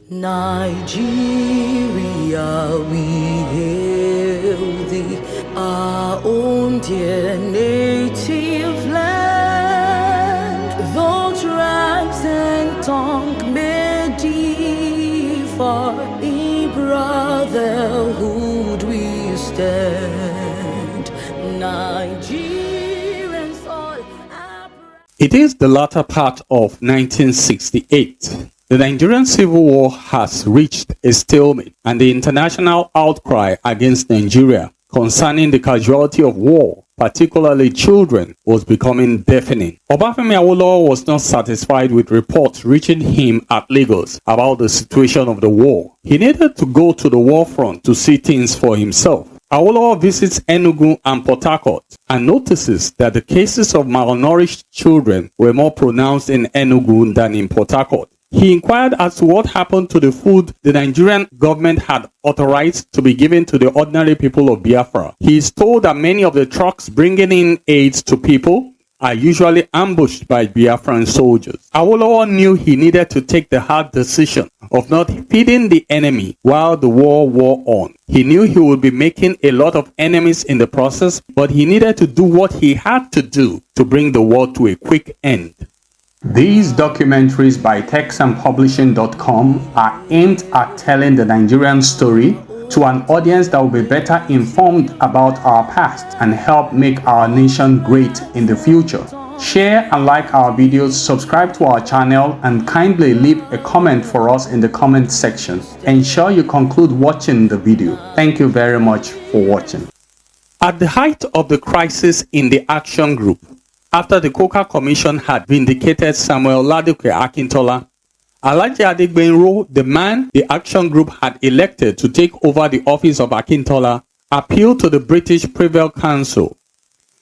Nigeria, we hail thee, our own dear native land. Though tribes and tongue may differ, in brotherhood we stand. Nigerians all are. It is the latter part of 1968. The Nigerian Civil War has reached a stalemate, and the international outcry against Nigeria concerning the casualty of war, particularly children, was becoming deafening. Obafemi Awolowo was not satisfied with reports reaching him at Lagos about the situation of the war. He needed to go to the war front to see things for himself. Awolowo visits Enugu and Port Harcourt and notices that the cases of malnourished children were more pronounced in Enugu than in Port Harcourt. He inquired as to what happened to the food the Nigerian government had authorized to be given to the ordinary people of Biafra. He is told that many of the trucks bringing in aids to people are usually ambushed by Biafran soldiers. Awolowo knew he needed to take the hard decision of not feeding the enemy while the war wore on. He knew he would be making a lot of enemies in the process, but he needed to do what he had to do to bring the war to a quick end. These documentaries by textandpublishing.com are aimed at telling the Nigerian story to an audience that will be better informed about our past and help make our nation great in the future. Share and like our videos, subscribe to our channel, and kindly leave a comment for us in the comment section. Ensure you conclude watching the video. Thank you very much for watching. At the height of the crisis in the Action Group, after the Coca Commission had vindicated Samuel Laduke Akintola, Alhaji Adegbenro, the man the Action Group had elected to take over the office of Akintola, appealed to the British Privy Council.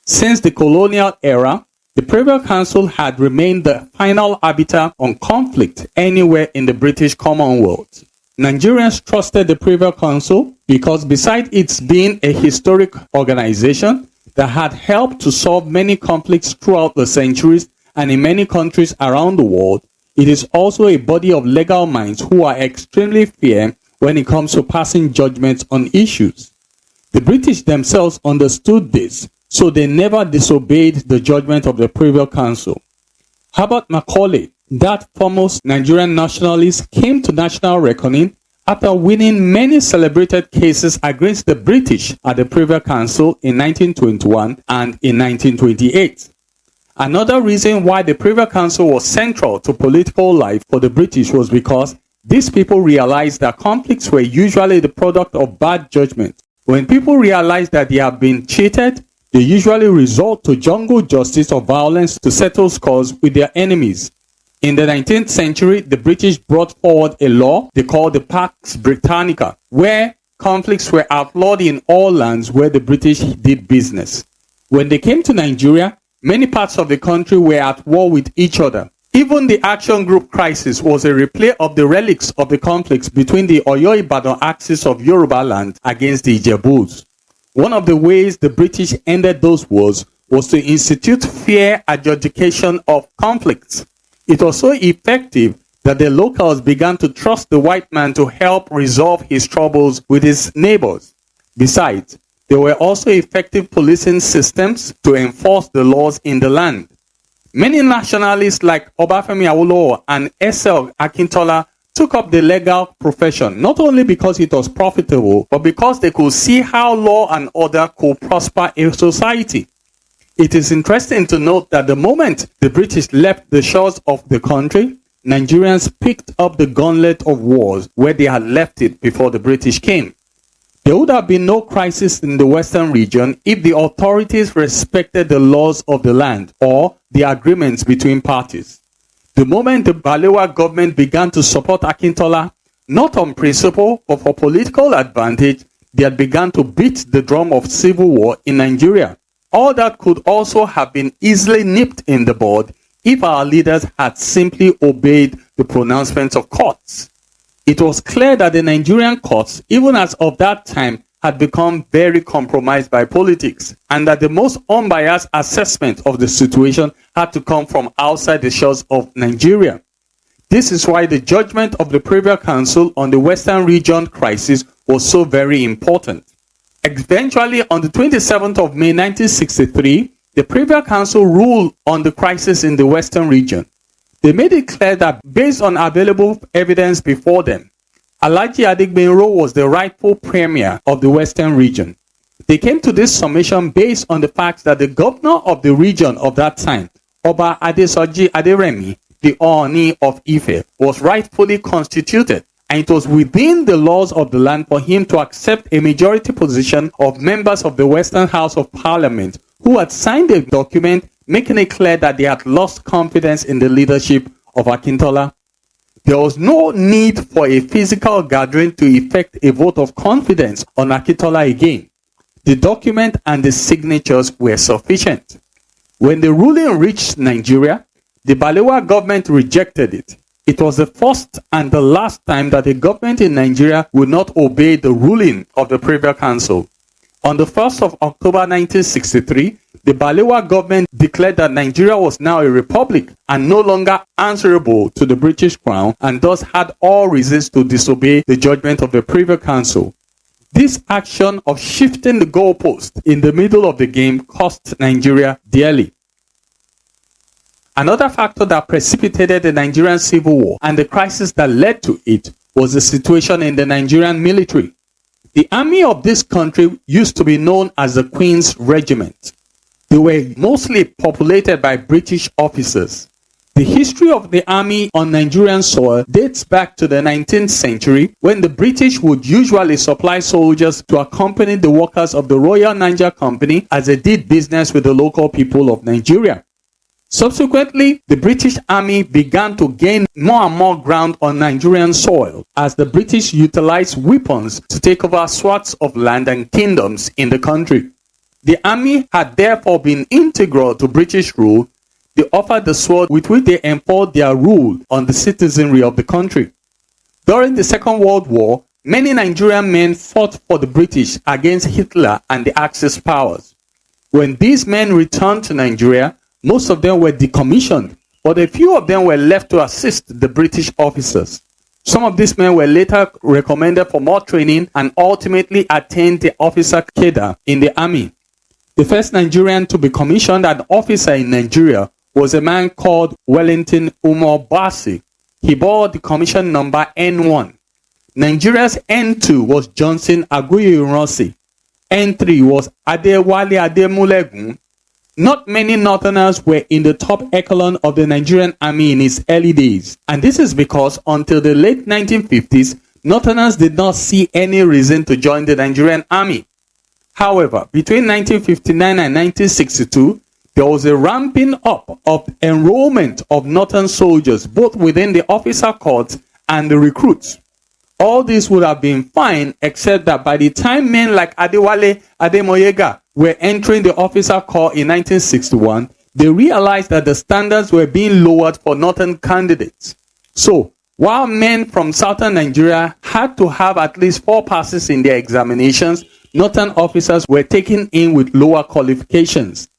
Since the colonial era, the Privy Council had remained the final arbiter on conflict anywhere in the British Commonwealth. Nigerians trusted the Privy Council because besides its being a historic organization that had helped to solve many conflicts throughout the centuries and in many countries around the world, it is also a body of legal minds who are extremely fair when it comes to passing judgments on issues. The British themselves understood this, so they never disobeyed the judgment of the Privy Council. Herbert Macaulay, that foremost Nigerian nationalist, came to national reckoning after winning many celebrated cases against the British at the Privy Council in 1921 and in 1928. Another reason why the Privy Council was central to political life for the British was because these people realized that conflicts were usually the product of bad judgment. When people realize that they have been cheated, they usually resort to jungle justice or violence to settle scores with their enemies. In the 19th century, the British brought forward a law they called the Pax Britannica, where conflicts were outlawed in all lands where the British did business. When they came to Nigeria, many parts of the country were at war with each other. Even the Action Group crisis was a replay of the relics of the conflicts between the Oyo-Ibadan axis of Yoruba land against the Ijebus. One of the ways the British ended those wars was to institute fair adjudication of conflicts. It was so effective that the locals began to trust the white man to help resolve his troubles with his neighbors. Besides, there were also effective policing systems to enforce the laws in the land. Many nationalists like Obafemi Awolowo and S.L. Akintola took up the legal profession not only because it was profitable, but because they could see how law and order could prosper a society. It is interesting to note that the moment the British left the shores of the country, Nigerians picked up the gauntlet of wars where they had left it before the British came. There would have been no crisis in the western region if the authorities respected the laws of the land or the agreements between parties. The moment the Balewa government began to support Akintola, not on principle but for political advantage, they had begun to beat the drum of civil war in Nigeria. All that could also have been easily nipped in the bud if our leaders had simply obeyed the pronouncements of courts. It was clear that the Nigerian courts, even as of that time, had become very compromised by politics, and that the most unbiased assessment of the situation had to come from outside the shores of Nigeria. This is why the judgment of the Privy Council on the Western Region crisis was so very important. Eventually, on the 27th of May 1963, the Privy Council ruled on the crisis in the Western region. They made it clear that based on available evidence before them, Alhaji Adigbenro was the rightful premier of the Western region. They came to this summation based on the fact that the governor of the region of that time, Oba Adesoji Aderemi, the Ooni of Ife, was rightfully constituted, and it was within the laws of the land for him to accept a majority position of members of the Western House of Parliament who had signed a document making it clear that they had lost confidence in the leadership of Akintola. There was no need for a physical gathering to effect a vote of confidence on Akintola again. The document and the signatures were sufficient. When the ruling reached Nigeria, the Balewa government rejected it. It was the first and the last time that a government in Nigeria would not obey the ruling of the Privy Council. On the 1st of October 1963, the Balewa government declared that Nigeria was now a republic and no longer answerable to the British Crown, and thus had all reasons to disobey the judgment of the Privy Council. This action of shifting the goalpost in the middle of the game cost Nigeria dearly. Another factor that precipitated the Nigerian Civil War and the crisis that led to it was the situation in the Nigerian military. The army of this country used to be known as the Queen's Regiment. They were mostly populated by British officers. The history of the army on Nigerian soil dates back to the 19th century, when the British would usually supply soldiers to accompany the workers of the Royal Niger Company as they did business with the local people of Nigeria. Subsequently, the British Army began to gain more and more ground on Nigerian soil as the British utilized weapons to take over swaths of land and kingdoms in the country. The army had therefore been integral to British rule. They offered the sword with which they enforced their rule on the citizenry of the country. During the Second World War, many Nigerian men fought for the British against Hitler and the Axis powers. When these men returned to Nigeria, most of them were decommissioned, but a few of them were left to assist the British officers. Some of these men were later recommended for more training and ultimately attained the officer cadre in the army. The first Nigerian to be commissioned an officer in Nigeria was a man called Wellington Umobasi. He bore the commission number N1. Nigeria's N2 was Johnson Aguiyi-Ironsi. N3 was Adewale Ademulegun. Not many Northerners were in the top echelon of the Nigerian army in its early days, and this is because until the late 1950s, Northerners did not see any reason to join the Nigerian army. However, between 1959 and 1962, there was a ramping up of enrollment of Northern soldiers both within the officer corps and the recruits. All this would have been fine, except that by the time men like Adewale Ademoyega were entering the officer corps in 1961, they realized that the standards were being lowered for Northern candidates. So, while men from Southern Nigeria had to have at least 4 passes in their examinations, Northern officers were taken in with lower qualifications.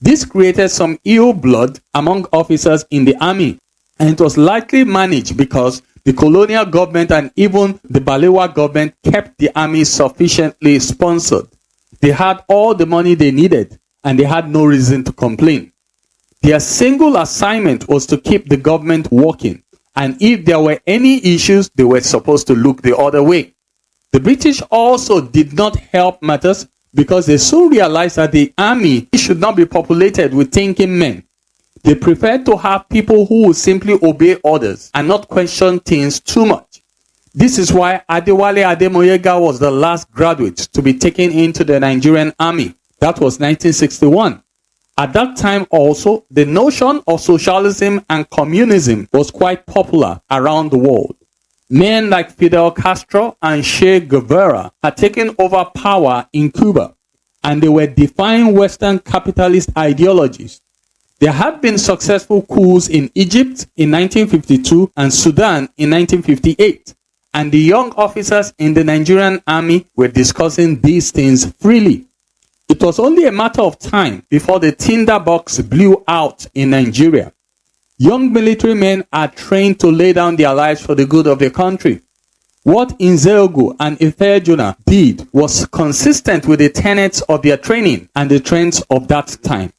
This created some ill blood among officers in the army, and it was likely managed because the colonial government and even the Balewa government kept the army sufficiently sponsored. They had all the money they needed, and they had no reason to complain. Their single assignment was to keep the government working, and if there were any issues, they were supposed to look the other way. The British also did not help matters because they soon realized that the army should not be populated with thinking men. They preferred to have people who would simply obey orders and not question things too much. This is why Adewale Ademoyega was the last graduate to be taken into the Nigerian army. That was 1961. At that time also, the notion of socialism and communism was quite popular around the world. Men like Fidel Castro and Che Guevara had taken over power in Cuba, and they were defying Western capitalist ideologies. There had been successful coups in Egypt in 1952 and Sudan in 1958, and the young officers in the Nigerian army were discussing these things freely. It was only a matter of time before the tinderbox blew out in Nigeria. Young military men are trained to lay down their lives for the good of their country. What Nzeogo and Ifejuna did was consistent with the tenets of their training and the trends of that time.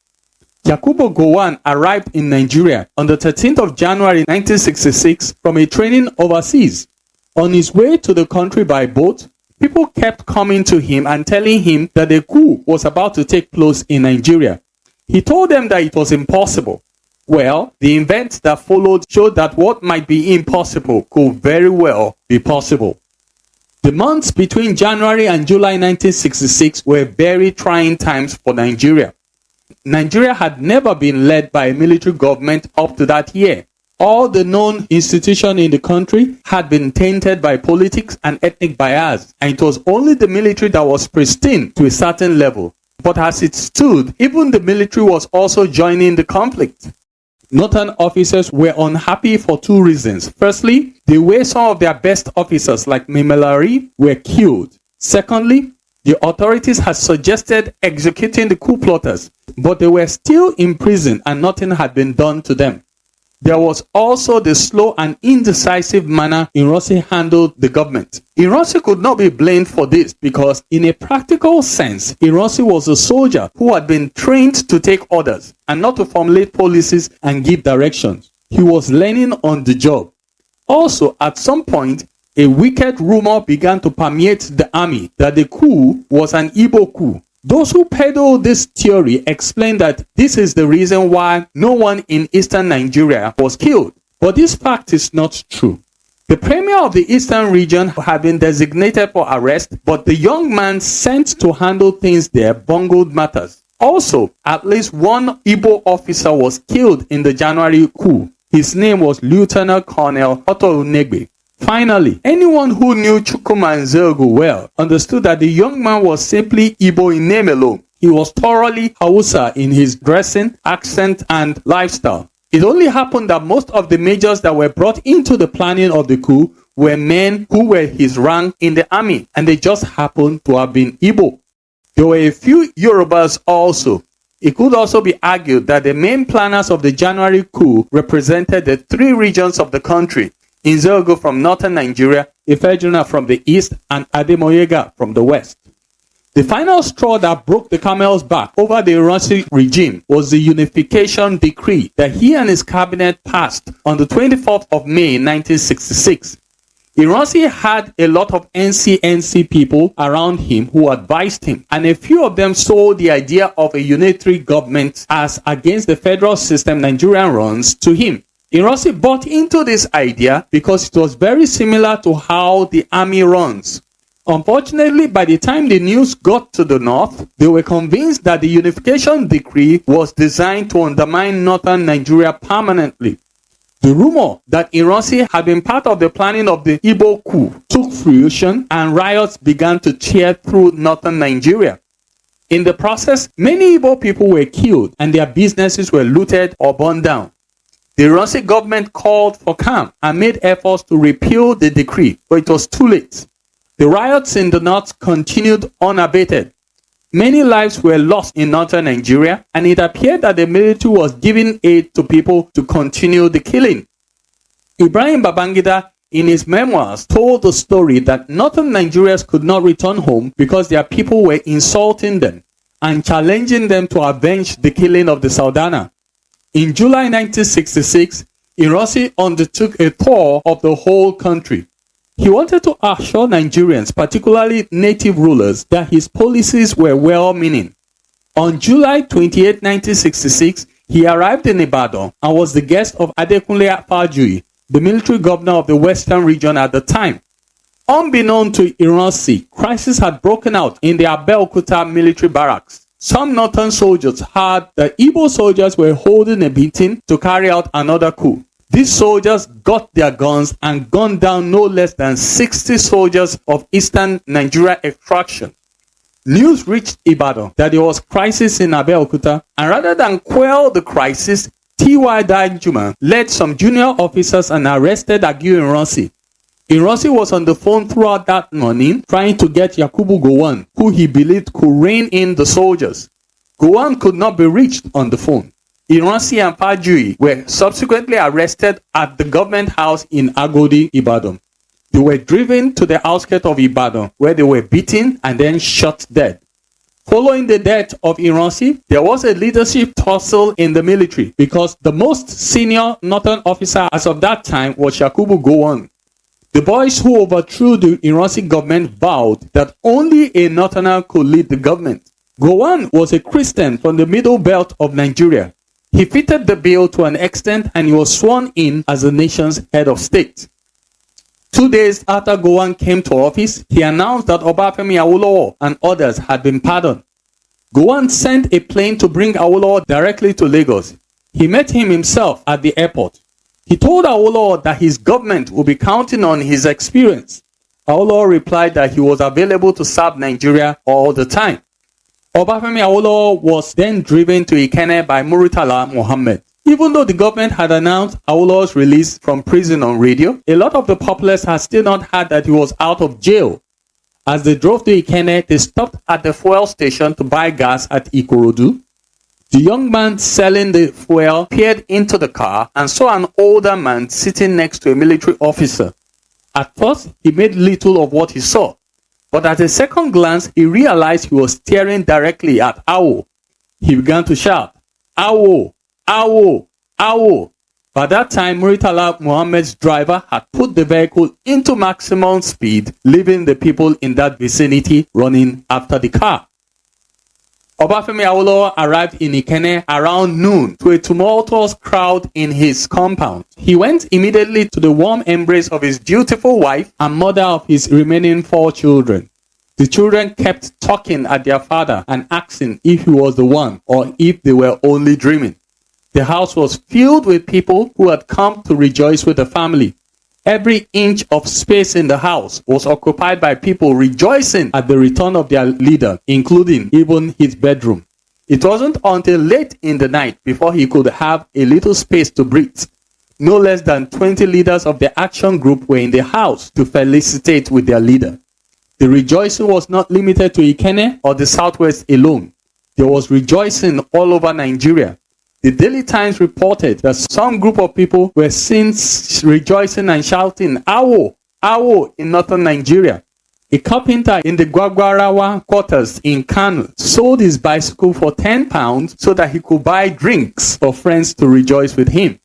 Yakubu Gowon arrived in Nigeria on the 13th of January 1966 from a training overseas. On his way to the country by boat, people kept coming to him and telling him that a coup was about to take place in Nigeria. He told them that it was impossible. Well, the events that followed showed that what might be impossible could very well be possible. The months between January and July 1966 were very trying times for Nigeria. Nigeria had never been led by a military government up to that year. All the known institutions in the country had been tainted by politics and ethnic bias, and it was only the military that was pristine to a certain level. But as it stood, even the military was also joining the conflict. Northern officers were unhappy for two reasons. Firstly, the way some of their best officers like Memelari were killed. Secondly, the authorities had suggested executing the coup plotters, but they were still in prison and nothing had been done to them. There was also the slow and indecisive manner Ironsi handled the government. Ironsi could not be blamed for this because, in a practical sense, Ironsi was a soldier who had been trained to take orders and not to formulate policies and give directions. He was learning on the job. Also, at some point, a wicked rumor began to permeate the army that the coup was an Igbo coup. Those who peddle this theory explain that this is the reason why no one in eastern Nigeria was killed. But this fact is not true. The premier of the eastern region had been designated for arrest, but the young man sent to handle things there bungled matters. Also, at least one Igbo officer was killed in the January coup. His name was Lieutenant Colonel Otto Unegbe. Finally, anyone who knew Chukwuma and Nzeogo well understood that the young man was simply Igbo in name alone. He was thoroughly Hausa in his dressing, accent, and lifestyle. It only happened that most of the majors that were brought into the planning of the coup were men who were his rank in the army, and they just happened to have been Igbo. There were a few Yorubas also. It could also be argued that the main planners of the January coup represented the three regions of the country: Nzeogo from northern Nigeria, Ifejuna from the east, and Ademoyega from the west. The final straw that broke the camel's back over the Ironsi regime was the unification decree that he and his cabinet passed on the 24th of May 1966. Ironsi had a lot of NCNC people around him who advised him, and a few of them sold the idea of a unitary government as against the federal system Nigeria runs to him. Ironsi bought into this idea because it was very similar to how the army runs. Unfortunately, by the time the news got to the north, they were convinced that the unification decree was designed to undermine northern Nigeria permanently. The rumor that Ironsi had been part of the planning of the Igbo coup took fruition, and riots began to tear through northern Nigeria. In the process, many Igbo people were killed and their businesses were looted or burned down. The Ironsi government called for calm and made efforts to repeal the decree, but it was too late. The riots in the north continued unabated. Many lives were lost in northern Nigeria, and it appeared that the military was giving aid to people to continue the killing. Ibrahim Babangida, in his memoirs, told the story that northern Nigerians could not return home because their people were insulting them and challenging them to avenge the killing of the Saldana. In July 1966, Ironsi undertook a tour of the whole country. He wanted to assure Nigerians, particularly native rulers, that his policies were well-meaning. On July 28, 1966, he arrived in Ibadan and was the guest of Adekunle Afajuyi, the military governor of the western region at the time. Unbeknown to Ironsi, crisis had broken out in the Abeokuta military barracks. Some northern soldiers heard that Igbo soldiers were holding a meeting to carry out another coup. These soldiers got their guns and gunned down no less than 60 soldiers of eastern Nigeria extraction. News reached Ibadan that there was crisis in Abeokuta, and rather than quell the crisis, T.Y. Danjuma led some junior officers and arrested Agiu Ironsi. Ironsi was on the phone throughout that morning trying to get Yakubu Gowon, who he believed could rein in the soldiers. Gowon could not be reached on the phone. Iransi and Fajui were subsequently arrested at the government house in Agodi, Ibadan. They were driven to the outskirts of Ibadan, where they were beaten and then shot dead. Following the death of Iransi, there was a leadership tussle in the military because the most senior northern officer as of that time was Yakubu Gowon. The boys who overthrew the Iransi government vowed that only a northerner could lead the government. Gowon was a Christian from the middle belt of Nigeria. He fitted the bill to an extent and he was sworn in as the nation's head of state. 2 days after Gowon came to office, he announced that Obafemi Awolowo and others had been pardoned. Gowon sent a plane to bring Awolowo directly to Lagos. He met him himself at the airport. He told Awolowo that his government would be counting on his experience. Awolowo replied that he was available to serve Nigeria all the time. Obafemi Awolowo was then driven to Ikenne by Muritala Muhammad. Even though the government had announced Awolowo's release from prison on radio, a lot of the populace had still not heard that he was out of jail. As they drove to Ikenne, they stopped at the fuel station to buy gas at Ikorodu. The young man selling the fuel peered into the car and saw an older man sitting next to a military officer. At first, he made little of what he saw, but at a second glance, he realized he was staring directly at Awo. He began to shout, "Awo! Awo! Awo!" By that time, Muritala Muhammad's driver had put the vehicle into maximum speed, leaving the people in that vicinity running after the car. Obafemi Awolowo arrived in Ikenne around noon to a tumultuous crowd in his compound. He went immediately to the warm embrace of his dutiful wife and mother of his remaining 4 children. The children kept talking at their father and asking if he was the one or if they were only dreaming. The house was filled with people who had come to rejoice with the family. Every inch of space in the house was occupied by people rejoicing at the return of their leader, including even his bedroom. It wasn't until late in the night before he could have a little space to breathe. No less than 20 leaders of the action group were in the house to felicitate with their leader. The rejoicing was not limited to Ikenne or the Southwest alone. There was rejoicing all over Nigeria. The Daily Times reported that some group of people were seen rejoicing and shouting, "Awo! Awo!" in northern Nigeria. A carpenter in the Gwagwarawa quarters in Kano sold his bicycle for £10 so that he could buy drinks for friends to rejoice with him.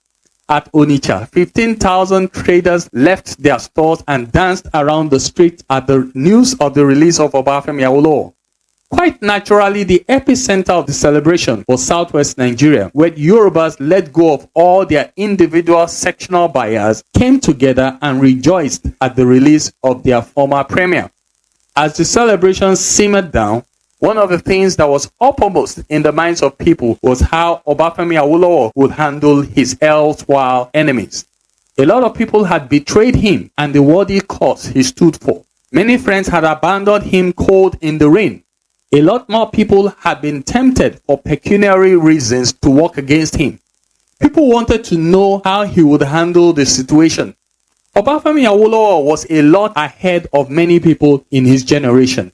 At Onitsha, 15,000 traders left their stores and danced around the street at the news of the release of Obafemi Awolowo. Quite naturally, the epicenter of the celebration was Southwest Nigeria, where Yorubas let go of all their individual sectional bias, came together and rejoiced at the release of their former premier. As the celebration simmered down, one of the things that was uppermost in the minds of people was how Obafemi Awolowo would handle his erstwhile enemies. A lot of people had betrayed him and the worthy cause he stood for. Many friends had abandoned him cold in the rain. A lot more people had been tempted for pecuniary reasons to work against him. People wanted to know how he would handle the situation. Obafemi Awolowo was a lot ahead of many people in his generation.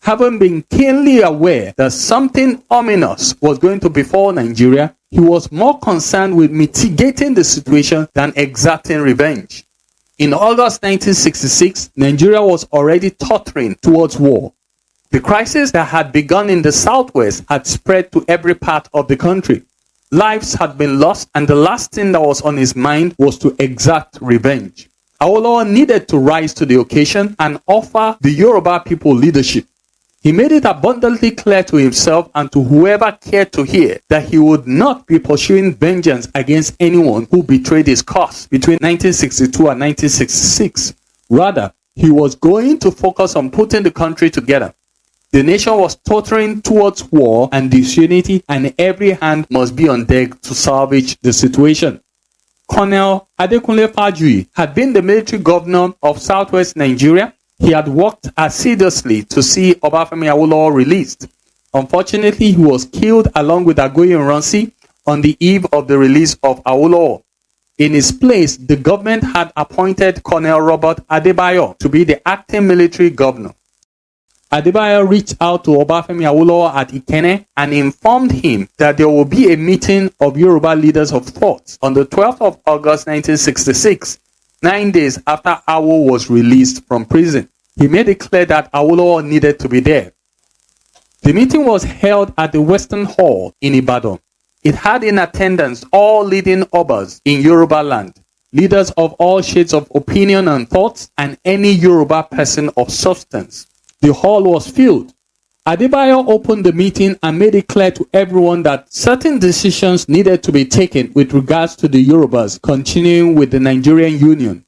Having been keenly aware that something ominous was going to befall Nigeria, he was more concerned with mitigating the situation than exacting revenge. In August 1966, Nigeria was already tottering towards war. The crisis that had begun in the Southwest had spread to every part of the country. Lives had been lost, and the last thing that was on his mind was to exact revenge. Awolowo needed to rise to the occasion and offer the Yoruba people leadership. He made it abundantly clear to himself and to whoever cared to hear that he would not be pursuing vengeance against anyone who betrayed his cause between 1962 and 1966. Rather, he was going to focus on putting the country together. The nation was tottering towards war and disunity, and every hand must be on deck to salvage the situation. Colonel Adekunle Fajui had been the military governor of Southwest Nigeria. He had worked assiduously to see Obafemi Awolowo released. Unfortunately, he was killed along with Agoye Iransi on the eve of the release of Awolowo. In his place, the government had appointed Colonel Robert Adebayo to be the acting military governor. Adebayo reached out to Obafemi Awolowo at Ikenne and informed him that there will be a meeting of Yoruba leaders of thought on the 12th of August 1966, 9 days after Awo was released from prison. He made it clear that Awolowo needed to be there. The meeting was held at the Western Hall in Ibadan. It had in attendance all leading Obas in Yoruba land, leaders of all shades of opinion and thoughts, and any Yoruba person of substance. The hall was filled. Adebayo opened the meeting and made it clear to everyone that certain decisions needed to be taken with regards to the Yorubas continuing with the Nigerian Union.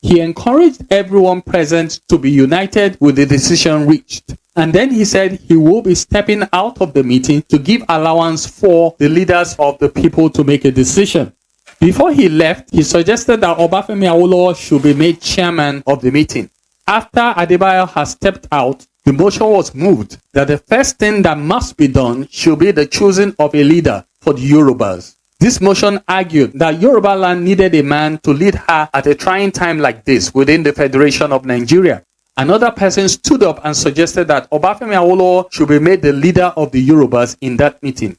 He encouraged everyone present to be united with the decision reached. And then he said he will be stepping out of the meeting to give allowance for the leaders of the people to make a decision. Before he left, he suggested that Obafemi Awolowo should be made chairman of the meeting. After Adebayo has stepped out, the motion was moved that the first thing that must be done should be the choosing of a leader for the Yorubas. This motion argued that Yoruba land needed a man to lead her at a trying time like this within the Federation of Nigeria. Another person stood up and suggested that Obafemi Awolowo should be made the leader of the Yorubas in that meeting.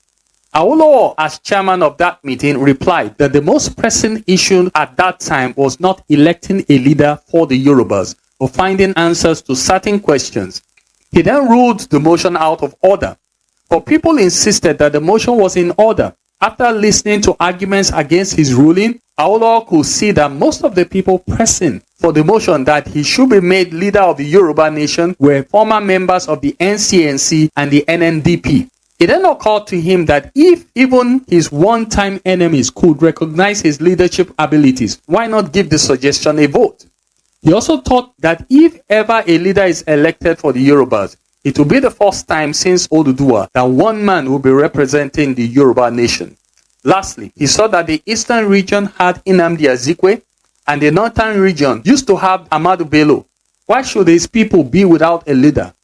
Awolowo, as chairman of that meeting, replied that the most pressing issue at that time was not electing a leader for the Yorubas, but finding answers to certain questions. He then ruled the motion out of order, but people insisted that the motion was in order. After listening to arguments against his ruling, Awolowo could see that most of the people pressing for the motion that he should be made leader of the Yoruba nation were former members of the NCNC and the NNDP. It then occurred to him that if even his one-time enemies could recognize his leadership abilities, why not give the suggestion a vote? He also thought that if ever a leader is elected for the Yorubas, it will be the first time since Oduduwa that one man will be representing the Yoruba nation. Lastly, he saw that the eastern region had Nnamdi Azikiwe and the northern region used to have Ahmadu Bello. Why should his people be without a leader?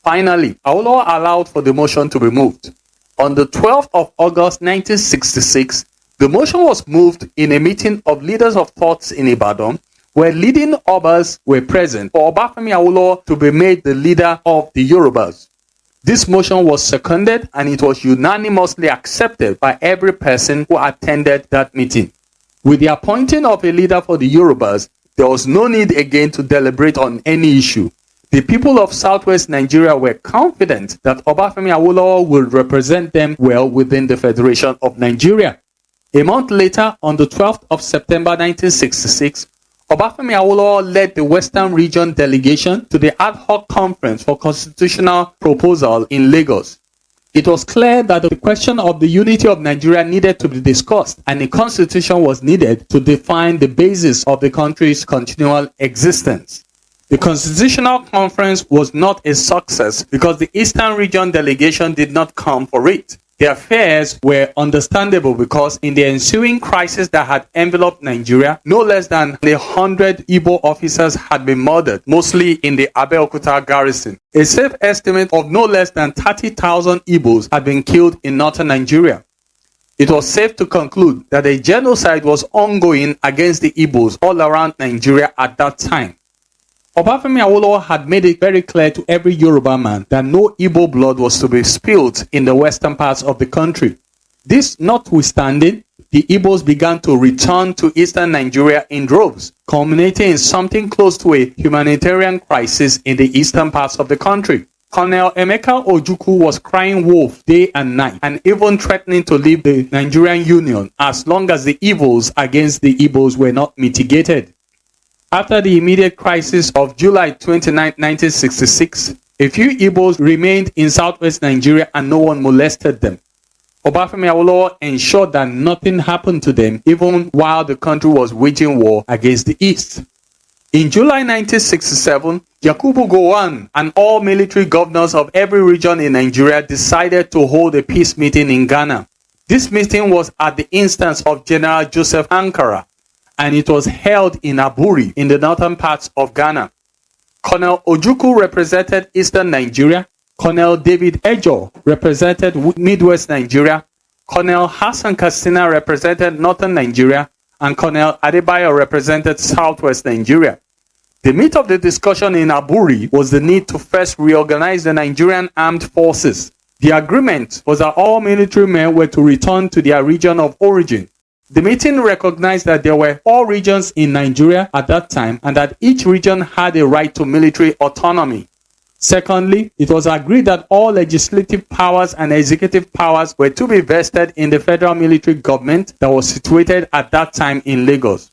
Finally, Awolowo allowed for the motion to be moved. On the 12th of August 1966, the motion was moved in a meeting of leaders of thoughts in Ibadan, where leading Obas were present for Obafemi Awolowo to be made the leader of the Yorubas. This motion was seconded and it was unanimously accepted by every person who attended that meeting. With the appointing of a leader for the Yorubas, there was no need again to deliberate on any issue. The people of Southwest Nigeria were confident that Obafemi Awolowo would represent them well within the Federation of Nigeria. A month later, on the 12th of September 1966, Obafemi Awolowo led the Western Region delegation to the ad hoc conference for constitutional proposal in Lagos. It was clear that the question of the unity of Nigeria needed to be discussed, and a constitution was needed to define the basis of the country's continual existence. The Constitutional Conference was not a success because the Eastern Region delegation did not come for it. Their fears were understandable because in the ensuing crisis that had enveloped Nigeria, no less than 100 Igbo officers had been murdered, mostly in the Abeokuta garrison. A safe estimate of no less than 30,000 Igbos had been killed in northern Nigeria. It was safe to conclude that a genocide was ongoing against the Igbos all around Nigeria at that time. Obafemi Awolowo had made it very clear to every Yoruba man that no Igbo blood was to be spilled in the western parts of the country. This notwithstanding, the Igbos began to return to eastern Nigeria in droves, culminating in something close to a humanitarian crisis in the eastern parts of the country. Colonel Emeka Ojukwu was crying wolf day and night and even threatening to leave the Nigerian Union as long as the evils against the Igbos were not mitigated. After the immediate crisis of July 29, 1966, a few Igbos remained in southwest Nigeria and no one molested them. Obafemi Awolowo ensured that nothing happened to them even while the country was waging war against the East. In July 1967, Yakubu Gowon and all military governors of every region in Nigeria decided to hold a peace meeting in Ghana. This meeting was at the instance of General Joseph Ankara, and it was held in Aburi in the northern parts of Ghana. Colonel Ojukwu represented eastern Nigeria, Colonel David Ejo represented Midwest Nigeria, Colonel Hassan Katsina represented northern Nigeria, and Colonel Adebayo represented southwest Nigeria. The meat of the discussion in Aburi was the need to first reorganize the Nigerian armed forces. The agreement was that all military men were to return to their region of origin. The meeting recognized that there were 4 regions in Nigeria at that time and that each region had a right to military autonomy. Secondly, it was agreed that all legislative powers and executive powers were to be vested in the federal military government that was situated at that time in Lagos.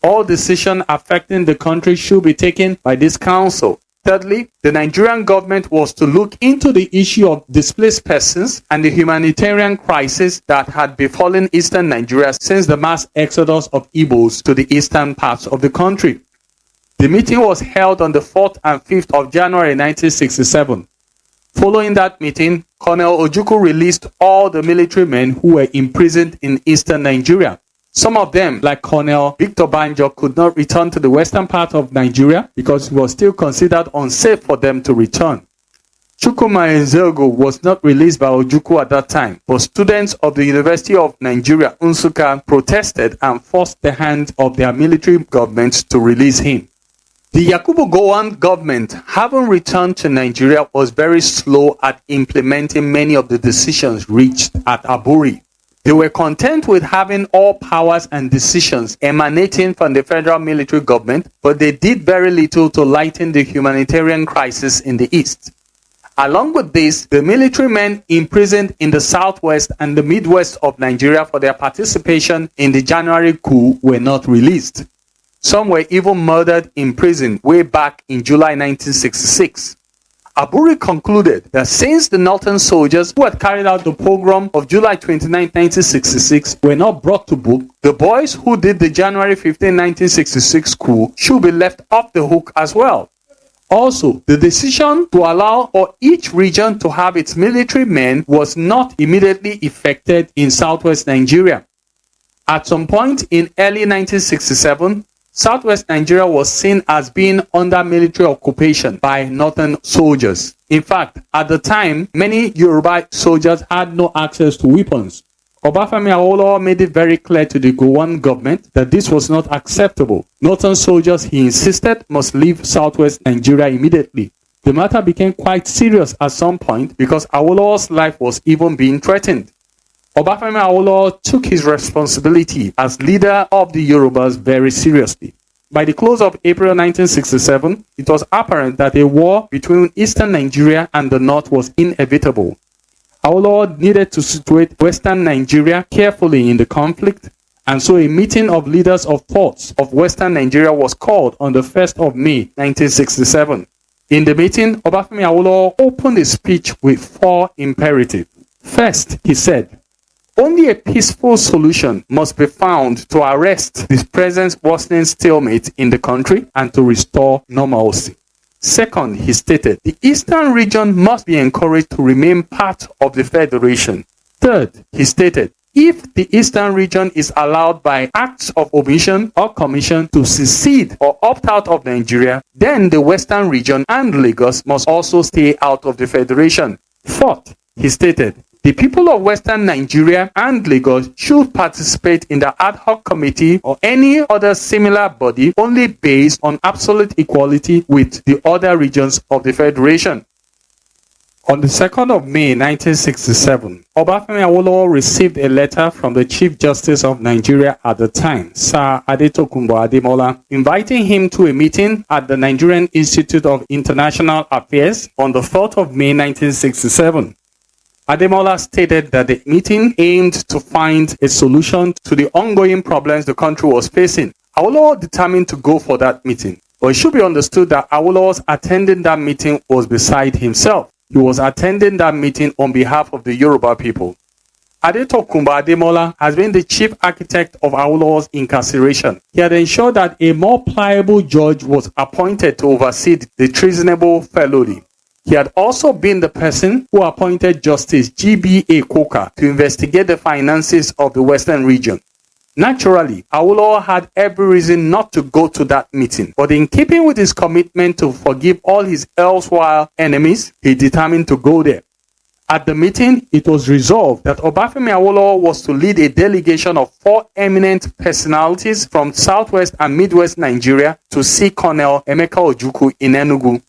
All decisions affecting the country should be taken by this council. Thirdly, the Nigerian government was to look into the issue of displaced persons and the humanitarian crisis that had befallen eastern Nigeria since the mass exodus of Igbos to the eastern parts of the country. The meeting was held on the 4th and 5th of January 1967. Following that meeting, Colonel Ojukwu released all the military men who were imprisoned in eastern Nigeria. Some of them, like Colonel Victor Banjo, could not return to the western part of Nigeria because it was still considered unsafe for them to return. Chukwuma Ezeogo was not released by Ojukwu at that time, but students of the University of Nigeria, Nsukka, protested and forced the hand of their military government to release him. The Yakubu Gowon government, having returned to Nigeria, was very slow at implementing many of the decisions reached at Aburi. They were content with having all powers and decisions emanating from the federal military government, but they did very little to lighten the humanitarian crisis in the east. Along with this, the military men imprisoned in the southwest and the midwest of Nigeria for their participation in the January coup were not released. Some were even murdered in prison way back in July 1966. Aburi concluded that since the northern soldiers who had carried out the pogrom of July 29, 1966 were not brought to book, the boys who did the January 15, 1966 coup should be left off the hook as well. Also, the decision to allow for each region to have its military men was not immediately effected in southwest Nigeria. At some point in early 1967, Southwest Nigeria was seen as being under military occupation by northern soldiers. In fact, at the time, many Yoruba soldiers had no access to weapons. Obafemi Awolowo made it very clear to the Gowon government that this was not acceptable. Northern soldiers, he insisted, must leave Southwest Nigeria immediately. The matter became quite serious at some point because Awolowo's life was even being threatened. Obafemi Awolowo took his responsibility as leader of the Yorubas very seriously. By the close of April 1967, it was apparent that a war between eastern Nigeria and the north was inevitable. Awolowo needed to situate western Nigeria carefully in the conflict, and so a meeting of leaders of thoughts of western Nigeria was called on the 1st of May 1967. In the meeting, Obafemi Awolowo opened his speech with 4 imperatives. First, he said, only a peaceful solution must be found to arrest the present worsening stalemate in the country and to restore normalcy. Second, he stated, the eastern region must be encouraged to remain part of the federation. Third, he stated, if the eastern region is allowed by acts of omission or commission to secede or opt out of Nigeria, then the western region and Lagos must also stay out of the federation. Fourth, he stated, the people of Western Nigeria and Lagos should participate in the ad hoc committee or any other similar body only based on absolute equality with the other regions of the Federation. On the 2nd of May 1967, Obafemi Awolowo received a letter from the Chief Justice of Nigeria at the time, Sir Adetokunbo Ademola, inviting him to a meeting at the Nigerian Institute of International Affairs on the 4th of May 1967. Ademola stated that the meeting aimed to find a solution to the ongoing problems the country was facing. Awolowo determined to go for that meeting, but it should be understood that Awolowo's attending that meeting was beside himself. He was attending that meeting on behalf of the Yoruba people. Adetokunbo Ademola has been the chief architect of Awolowo's incarceration. He had ensured that a more pliable judge was appointed to oversee the treasonable felony. He had also been the person who appointed Justice G.B.A. Coker to investigate the finances of the Western region. Naturally, Awolowo had every reason not to go to that meeting, but in keeping with his commitment to forgive all his erstwhile enemies, he determined to go there. At the meeting, it was resolved that Obafemi Awolowo was to lead a delegation of 4 eminent personalities from southwest and midwest Nigeria to see Colonel Emeka Ojukwu in Enugu.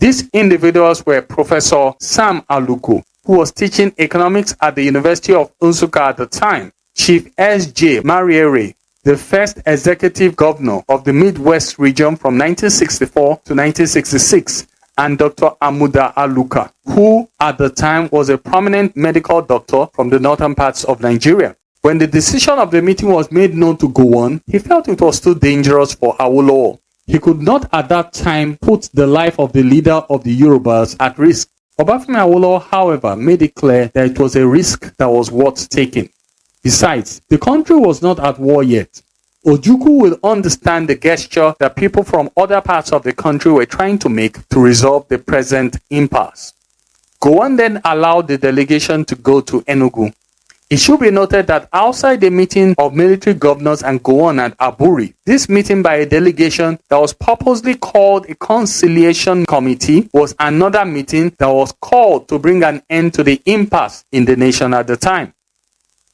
These individuals were Professor Sam Aluko, who was teaching economics at the University of Nsukka at the time, Chief S.J. Mariere, the first executive governor of the Midwest region from 1964 to 1966, and Dr. Amuda Aluka, who at the time was a prominent medical doctor from the northern parts of Nigeria. When the decision of the meeting was made known to Gowon, he felt it was too dangerous for Awolowo. He could not at that time put the life of the leader of the Yorubas at risk. Obafemi Awolowo, however, made it clear that it was a risk that was worth taking. Besides, the country was not at war yet. Ojukwu will understand the gesture that people from other parts of the country were trying to make to resolve the present impasse. Gowon then allowed the delegation to go to Enugu. It should be noted that outside the meeting of military governors and Gowon at Aburi, this meeting by a delegation that was purposely called a conciliation committee was another meeting that was called to bring an end to the impasse in the nation at the time.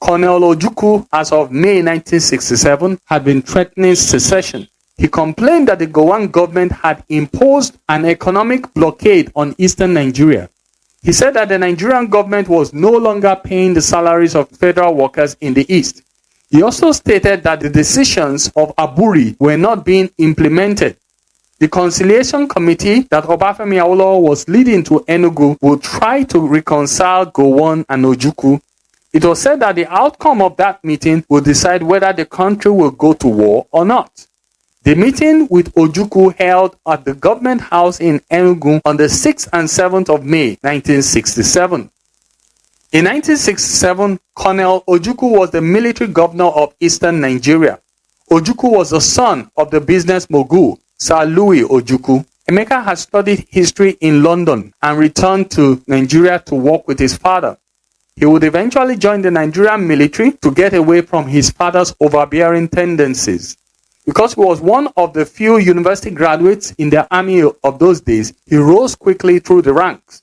Colonel Ojukwu, as of May 1967, had been threatening secession. He complained that the Gowon government had imposed an economic blockade on eastern Nigeria. He said that the Nigerian government was no longer paying the salaries of federal workers in the east. He also stated that the decisions of Aburi were not being implemented. The conciliation committee that Obafemi Awolowo was leading to Enugu would try to reconcile Gowon and Ojukwu. It was said that the outcome of that meeting would decide whether the country will go to war or not. The meeting with Ojukwu held at the government house in Enugu on the 6th and 7th of May 1967. In 1967, Colonel Ojukwu was the military governor of eastern Nigeria. Ojukwu was the son of the business mogul Sir Louis Ojukwu. Emeka had studied history in London and returned to Nigeria to work with his father. He would eventually join the Nigerian military to get away from his father's overbearing tendencies. Because he was one of the few university graduates in the army of those days, he rose quickly through the ranks.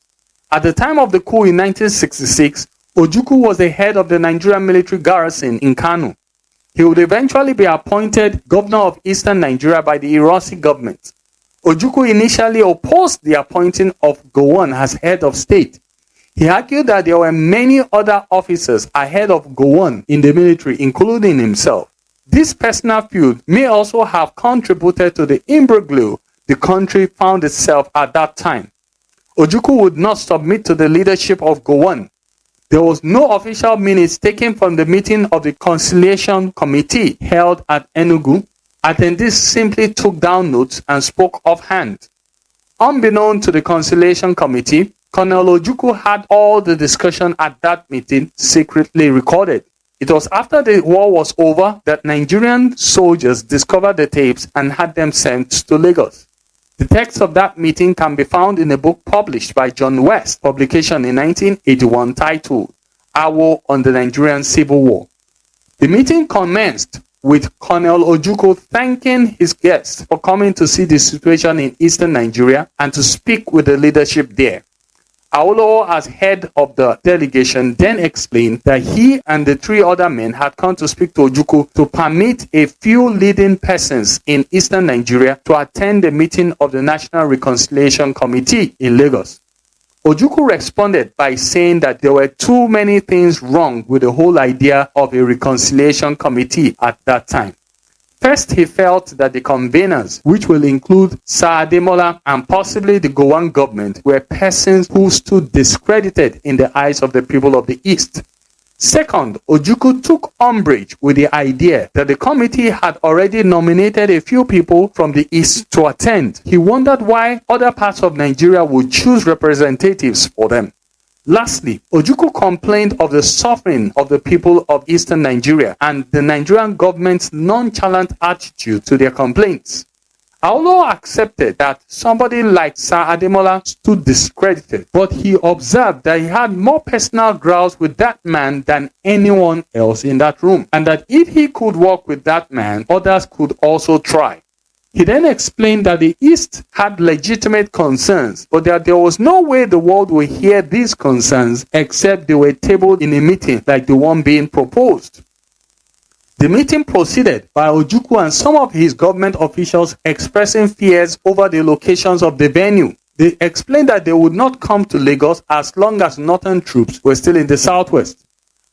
At the time of the coup in 1966, Ojukwu was the head of the Nigerian military garrison in Kano. He would eventually be appointed governor of eastern Nigeria by the Ironsi government. Ojukwu initially opposed the appointing of Gowon as head of state. He argued that there were many other officers ahead of Gowon in the military, including himself. This personal feud may also have contributed to the imbroglio the country found itself at that time. Ojukwu would not submit to the leadership of Gowon. There was no official minutes taken from the meeting of the conciliation committee held at Enugu. Attendees simply took down notes and spoke offhand. Unbeknown to the conciliation committee, Colonel Ojukwu had all the discussion at that meeting secretly recorded. It was after the war was over that Nigerian soldiers discovered the tapes and had them sent to Lagos. The text of that meeting can be found in a book published by John West, publication in 1981, titled Awo on the Nigerian Civil War. The meeting commenced with Colonel Ojukwu thanking his guests for coming to see the situation in eastern Nigeria and to speak with the leadership there. Awolowo, as head of the delegation, then explained that he and the 3 other men had come to speak to Ojukwu to permit a few leading persons in eastern Nigeria to attend the meeting of the National Reconciliation Committee in Lagos. Ojukwu responded by saying that there were too many things wrong with the whole idea of a reconciliation committee at that time. First, he felt that the conveners, which will include Sir Ademola and possibly the Gowon government, were persons who stood discredited in the eyes of the people of the East. Second, Ojukwu took umbrage with the idea that the committee had already nominated a few people from the East to attend. He wondered why other parts of Nigeria would choose representatives for them. Lastly, Ojukwu complained of the suffering of the people of eastern Nigeria and the Nigerian government's nonchalant attitude to their complaints. Awolowo accepted that somebody like Sir Ademola stood discredited, but he observed that he had more personal grounds with that man than anyone else in that room, and that if he could work with that man, others could also try. He then explained that the East had legitimate concerns, but that there was no way the world would hear these concerns except they were tabled in a meeting like the one being proposed. The meeting proceeded by Ojukwu and some of his government officials expressing fears over the locations of the venue. They explained that they would not come to Lagos as long as northern troops were still in the southwest.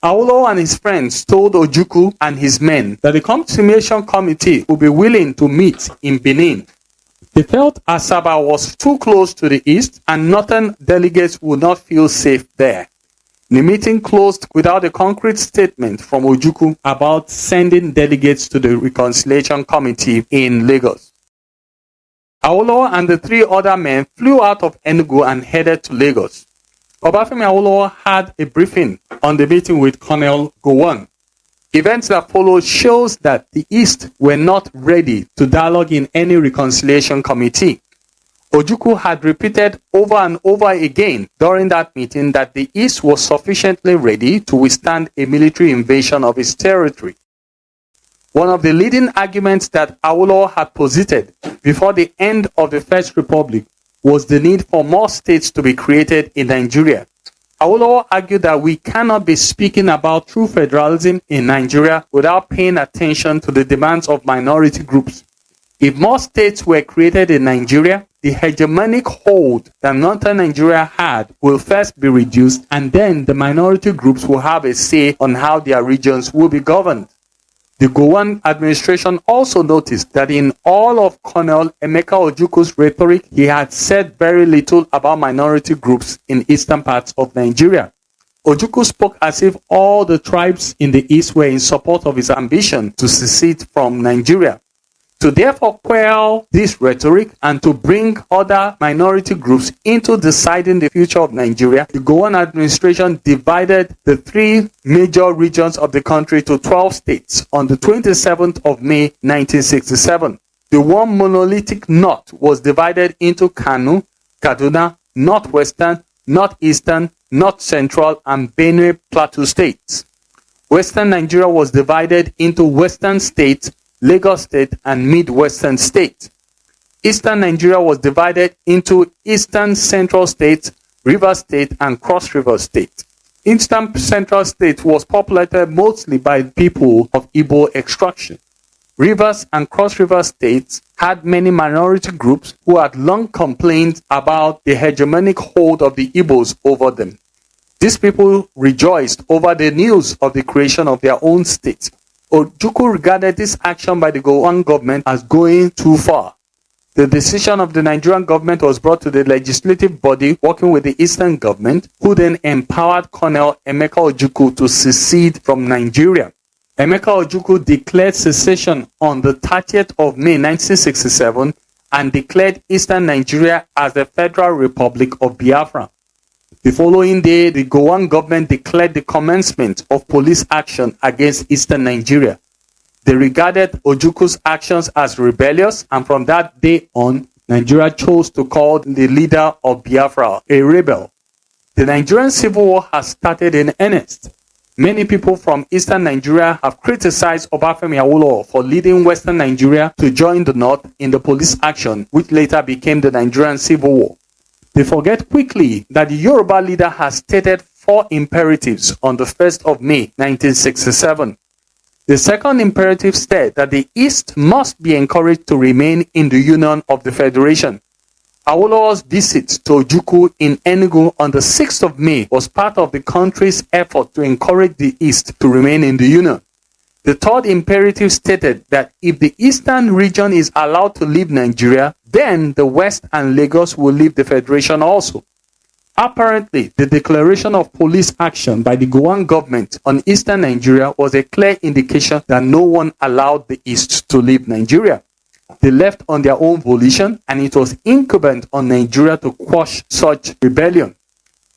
Awolowo and his friends told Ojukwu and his men that the consummation committee would be willing to meet in Benin. They felt Asaba was too close to the east and northern delegates would not feel safe there. The meeting closed without a concrete statement from Ojukwu about sending delegates to the reconciliation committee in Lagos. Awolowo and the three other men flew out of Enugu and headed to Lagos. Obafemi Awolowo had a briefing on the meeting with Colonel Gowon. Events that followed shows that the East were not ready to dialogue in any reconciliation committee. Ojukwu had repeated over and over again during that meeting that the East was sufficiently ready to withstand a military invasion of its territory. One of the leading arguments that Awolowo had posited before the end of the First Republic was the need for more states to be created in Nigeria. Awolowo argued that we cannot be speaking about true federalism in Nigeria without paying attention to the demands of minority groups. If more states were created in Nigeria, the hegemonic hold that northern Nigeria had will first be reduced, and then the minority groups will have a say on how their regions will be governed. The Gowon administration also noticed that in all of Colonel Emeka Ojukwu's rhetoric, he had said very little about minority groups in eastern parts of Nigeria. Ojukwu spoke as if all the tribes in the east were in support of his ambition to secede from Nigeria. To therefore quell this rhetoric and to bring other minority groups into deciding the future of Nigeria, the Gowon administration divided the three major regions of the country to 12 states on the 27th of May 1967. The one monolithic north was divided into Kano, Kaduna, Northwestern, Northeastern, North Central, and Benue Plateau states. Western Nigeria was divided into Western State, Lagos State, and Midwestern State. Eastern Nigeria was divided into Eastern Central State, Rivers State, and Cross River State. Eastern Central State was populated mostly by people of Igbo extraction. Rivers and Cross River States had many minority groups who had long complained about the hegemonic hold of the Igbos over them. These people rejoiced over the news of the creation of their own state. Ojukwu regarded this action by the Gowon government as going too far. The decision of the Nigerian government was brought to the legislative body working with the Eastern government, who then empowered Colonel Emeka Ojukwu to secede from Nigeria. Emeka Ojukwu declared secession on the 30th of May 1967 and declared Eastern Nigeria as the Federal Republic of Biafra. The following day, the Gowon government declared the commencement of police action against Eastern Nigeria. They regarded Ojukwu's actions as rebellious, and from that day on, Nigeria chose to call the leader of Biafra a rebel. The Nigerian Civil War has started in earnest. Many people from Eastern Nigeria have criticized Obafemi Awolowo for leading Western Nigeria to join the North in the police action, which later became the Nigerian Civil War. They forget quickly that the Yoruba leader has stated 4 imperatives on the 1st of May 1967. The second imperative stated that the East must be encouraged to remain in the Union of the Federation. Awolowo's visit to Ojukwu in Enugu on the 6th of May was part of the country's effort to encourage the East to remain in the Union. The third imperative stated that if the Eastern region is allowed to leave Nigeria, then the West and Lagos will leave the Federation also. Apparently, the declaration of police action by the Gowon government on Eastern Nigeria was a clear indication that no one allowed the East to leave Nigeria. They left on their own volition, and it was incumbent on Nigeria to quash such rebellion.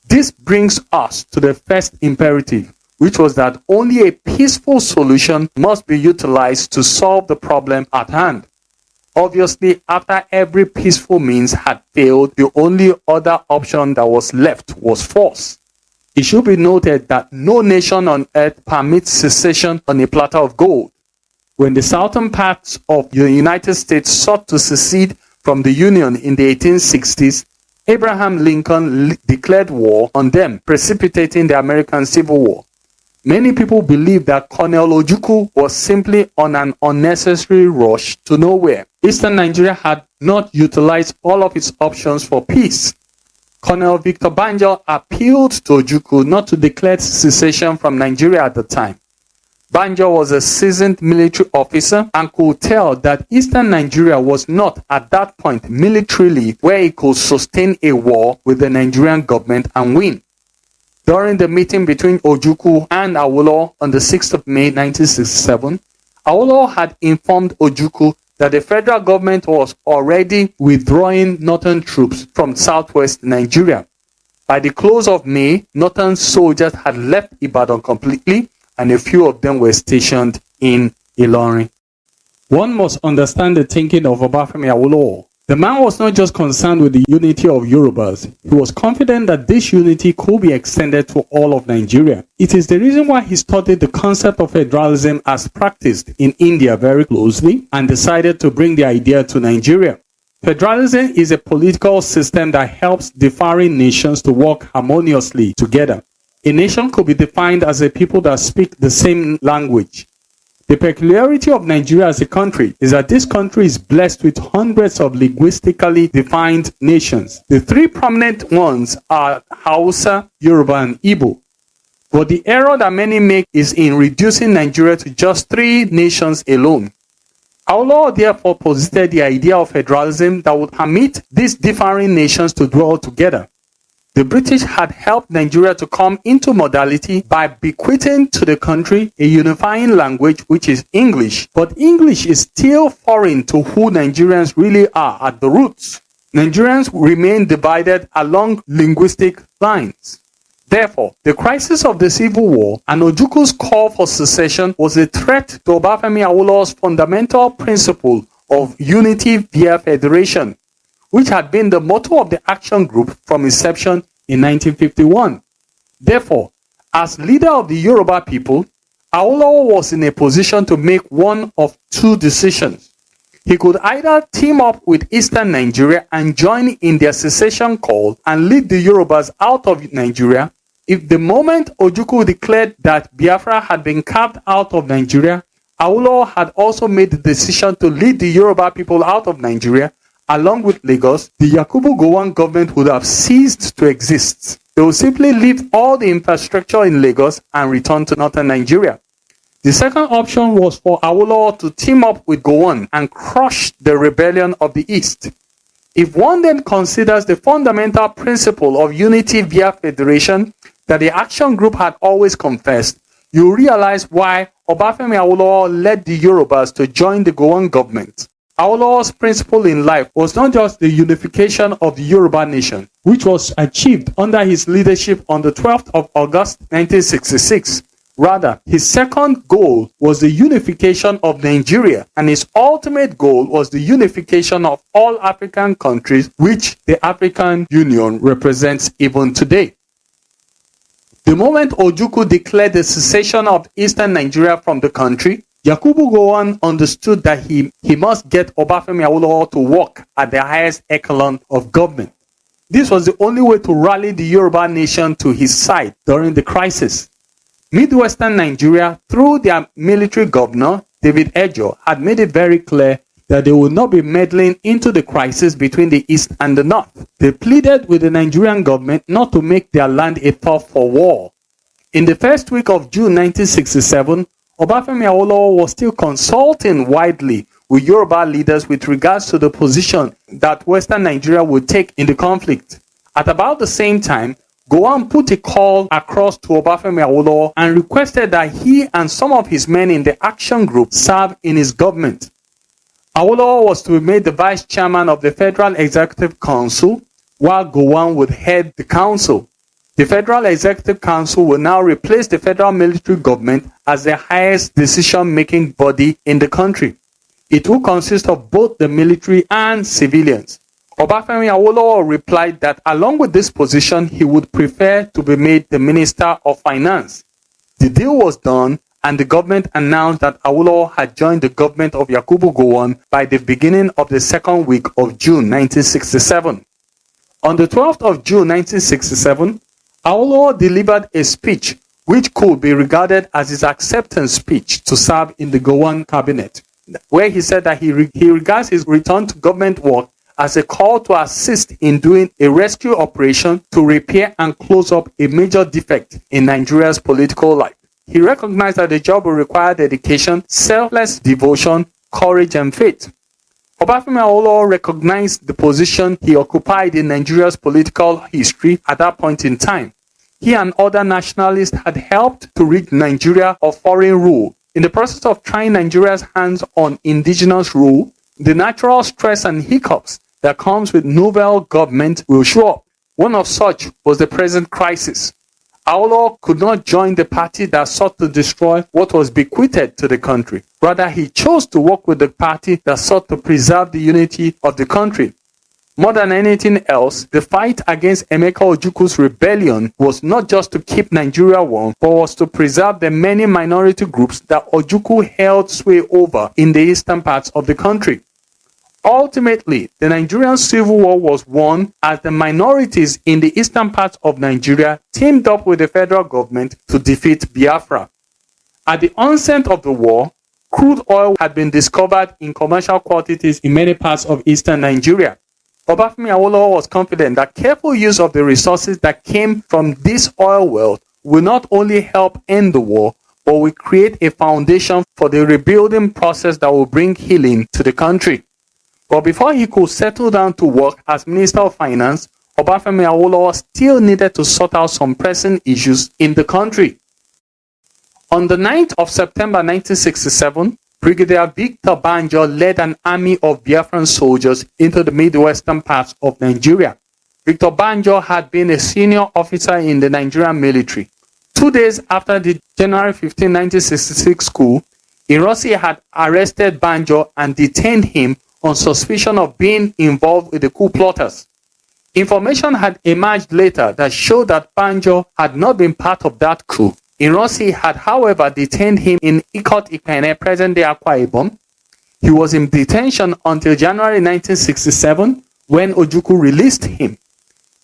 This brings us to the first imperative, which was that only a peaceful solution must be utilized to solve the problem at hand. Obviously, after every peaceful means had failed, the only other option that was left was force. It should be noted that no nation on earth permits secession on a platter of gold. when the southern parts of the United States sought to secede from the Union in the 1860s, Abraham Lincoln declared war on them, precipitating the American Civil War. Many people believe that Colonel Ojukwu was simply on an unnecessary rush to nowhere. Eastern Nigeria had not utilized all of its options for peace. Colonel Victor Banjo appealed to Ojukwu not to declare secession from Nigeria at the time. Banjo was a seasoned military officer and could tell that Eastern Nigeria was not at that point militarily where it could sustain a war with the Nigerian government and win. During the meeting between Ojukwu and Awolowo on the 6th of May 1967, Awolowo had informed Ojukwu that the federal government was already withdrawing northern troops from southwest Nigeria. By the close of May, northern soldiers had left Ibadan completely, and a few of them were stationed in Ilorin. One must understand the thinking of Obafemi Awolowo. The man was not just concerned with the unity of Yorubas. He was confident that this unity could be extended to all of Nigeria. It is the reason why he studied the concept of federalism as practiced in India very closely and decided to bring the idea to Nigeria. Federalism is a political system that helps differing nations to work harmoniously together. A nation could be defined as a people that speak the same language. The peculiarity of Nigeria as a country is that this country is blessed with hundreds of linguistically defined nations. The three prominent ones are Hausa, Yoruba, and Igbo. But the error that many make is in reducing Nigeria to just three nations alone. Awolowo therefore posited the idea of federalism that would permit these differing nations to dwell together. The British had helped Nigeria to come into modality by bequeathing to the country a unifying language, which is English. But English is still foreign to who Nigerians really are at the roots. Nigerians remain divided along linguistic lines. Therefore, the crisis of the Civil War and Ojukwu's call for secession was a threat to Obafemi Awolowo's fundamental principle of unity via federation, which had been the motto of the action group from inception in 1951. Therefore, as leader of the Yoruba people, Awolowo was in a position to make one of two decisions. He could either team up with Eastern Nigeria and join in their secession call and lead the Yorubas out of Nigeria. If the moment Ojukwu declared that Biafra had been carved out of Nigeria, Awolowo had also made the decision to lead the Yoruba people out of Nigeria. Along with Lagos, the Yakubu Gowon government would have ceased to exist. They would simply leave all the infrastructure in Lagos and return to northern Nigeria. The second option was for Awolowo to team up with Gowon and crush the rebellion of the East. If one then considers the fundamental principle of unity via federation that the action group had always confessed, you realize why Obafemi Awolowo led the Yorubas to join the Gowon government. Awolowo's principle in life was not just the unification of the Yoruba nation, which was achieved under his leadership on the 12th of August 1966. Rather, his second goal was the unification of Nigeria, and his ultimate goal was the unification of all African countries, which the African Union represents even today. The moment Ojukwu declared the secession of Eastern Nigeria from the country, Yakubu Gowon understood that he must get Obafemi Awolowo to work at the highest echelon of government. This was the only way to rally the Yoruba nation to his side during the crisis. Midwestern Nigeria, through their military governor, David Ejo, had made it very clear that they would not be meddling into the crisis between the East and the North. They pleaded with the Nigerian government not to make their land a turf for war. In the first week of June 1967, Obafemi Awolowo was still consulting widely with Yoruba leaders with regards to the position that Western Nigeria would take in the conflict. At about the same time, Gowon put a call across to Obafemi Awolowo and requested that he and some of his men in the action group serve in his government. Awolowo was to be made the vice chairman of the Federal Executive Council, while Gowon would head the council. The Federal Executive Council will now replace the federal military government as the highest decision-making body in the country. It will consist of both the military and civilians. Obafemi Awolowo replied that along with this position, he would prefer to be made the Minister of Finance. The deal was done, and the government announced that Awolowo had joined the government of Yakubu Gowon by the beginning of the second week of June 1967. On the 12th of June 1967, Awolowo delivered a speech which could be regarded as his acceptance speech to serve in the Gowon cabinet, where he said that he regards his return to government work as a call to assist in doing a rescue operation to repair and close up a major defect in Nigeria's political life. He recognized that the job will require dedication, selfless devotion, courage, and faith. Obafemi Awolowo recognized the position he occupied in Nigeria's political history at that point in time. He and other nationalists had helped to rid Nigeria of foreign rule. In the process of trying Nigeria's hands on indigenous rule, the natural stress and hiccups that comes with novel government will show up. One of such was the present crisis. Awolowo could not join the party that sought to destroy what was bequeathed to the country. Rather, he chose to work with the party that sought to preserve the unity of the country. More than anything else, the fight against Emeka Ojukwu's rebellion was not just to keep Nigeria warm, but was to preserve the many minority groups that Ojukwu held sway over in the eastern parts of the country. Ultimately, the Nigerian Civil War was won as the minorities in the eastern parts of Nigeria teamed up with the federal government to defeat Biafra. At the onset of the war, crude oil had been discovered in commercial quantities in many parts of eastern Nigeria. Obafemi Awolowo was confident that careful use of the resources that came from this oil wealth will not only help end the war, but will create a foundation for the rebuilding process that will bring healing to the country. But before he could settle down to work as Minister of Finance, Obafemi Awolowo still needed to sort out some pressing issues in the country. On the 9th of September 1967, Brigadier Victor Banjo led an army of Biafran soldiers into the midwestern parts of Nigeria. Victor Banjo had been a senior officer in the Nigerian military. 2 days after the January 15, 1966 coup, Ironsi had arrested Banjo and detained him on suspicion of being involved with the coup plotters. Information had emerged later that showed that Banjo had not been part of that coup. Ironsi had, however, detained him in Ikot-Ikpene, present-day Akwa Ibom. He was in detention until January 1967, when Ojukwu released him.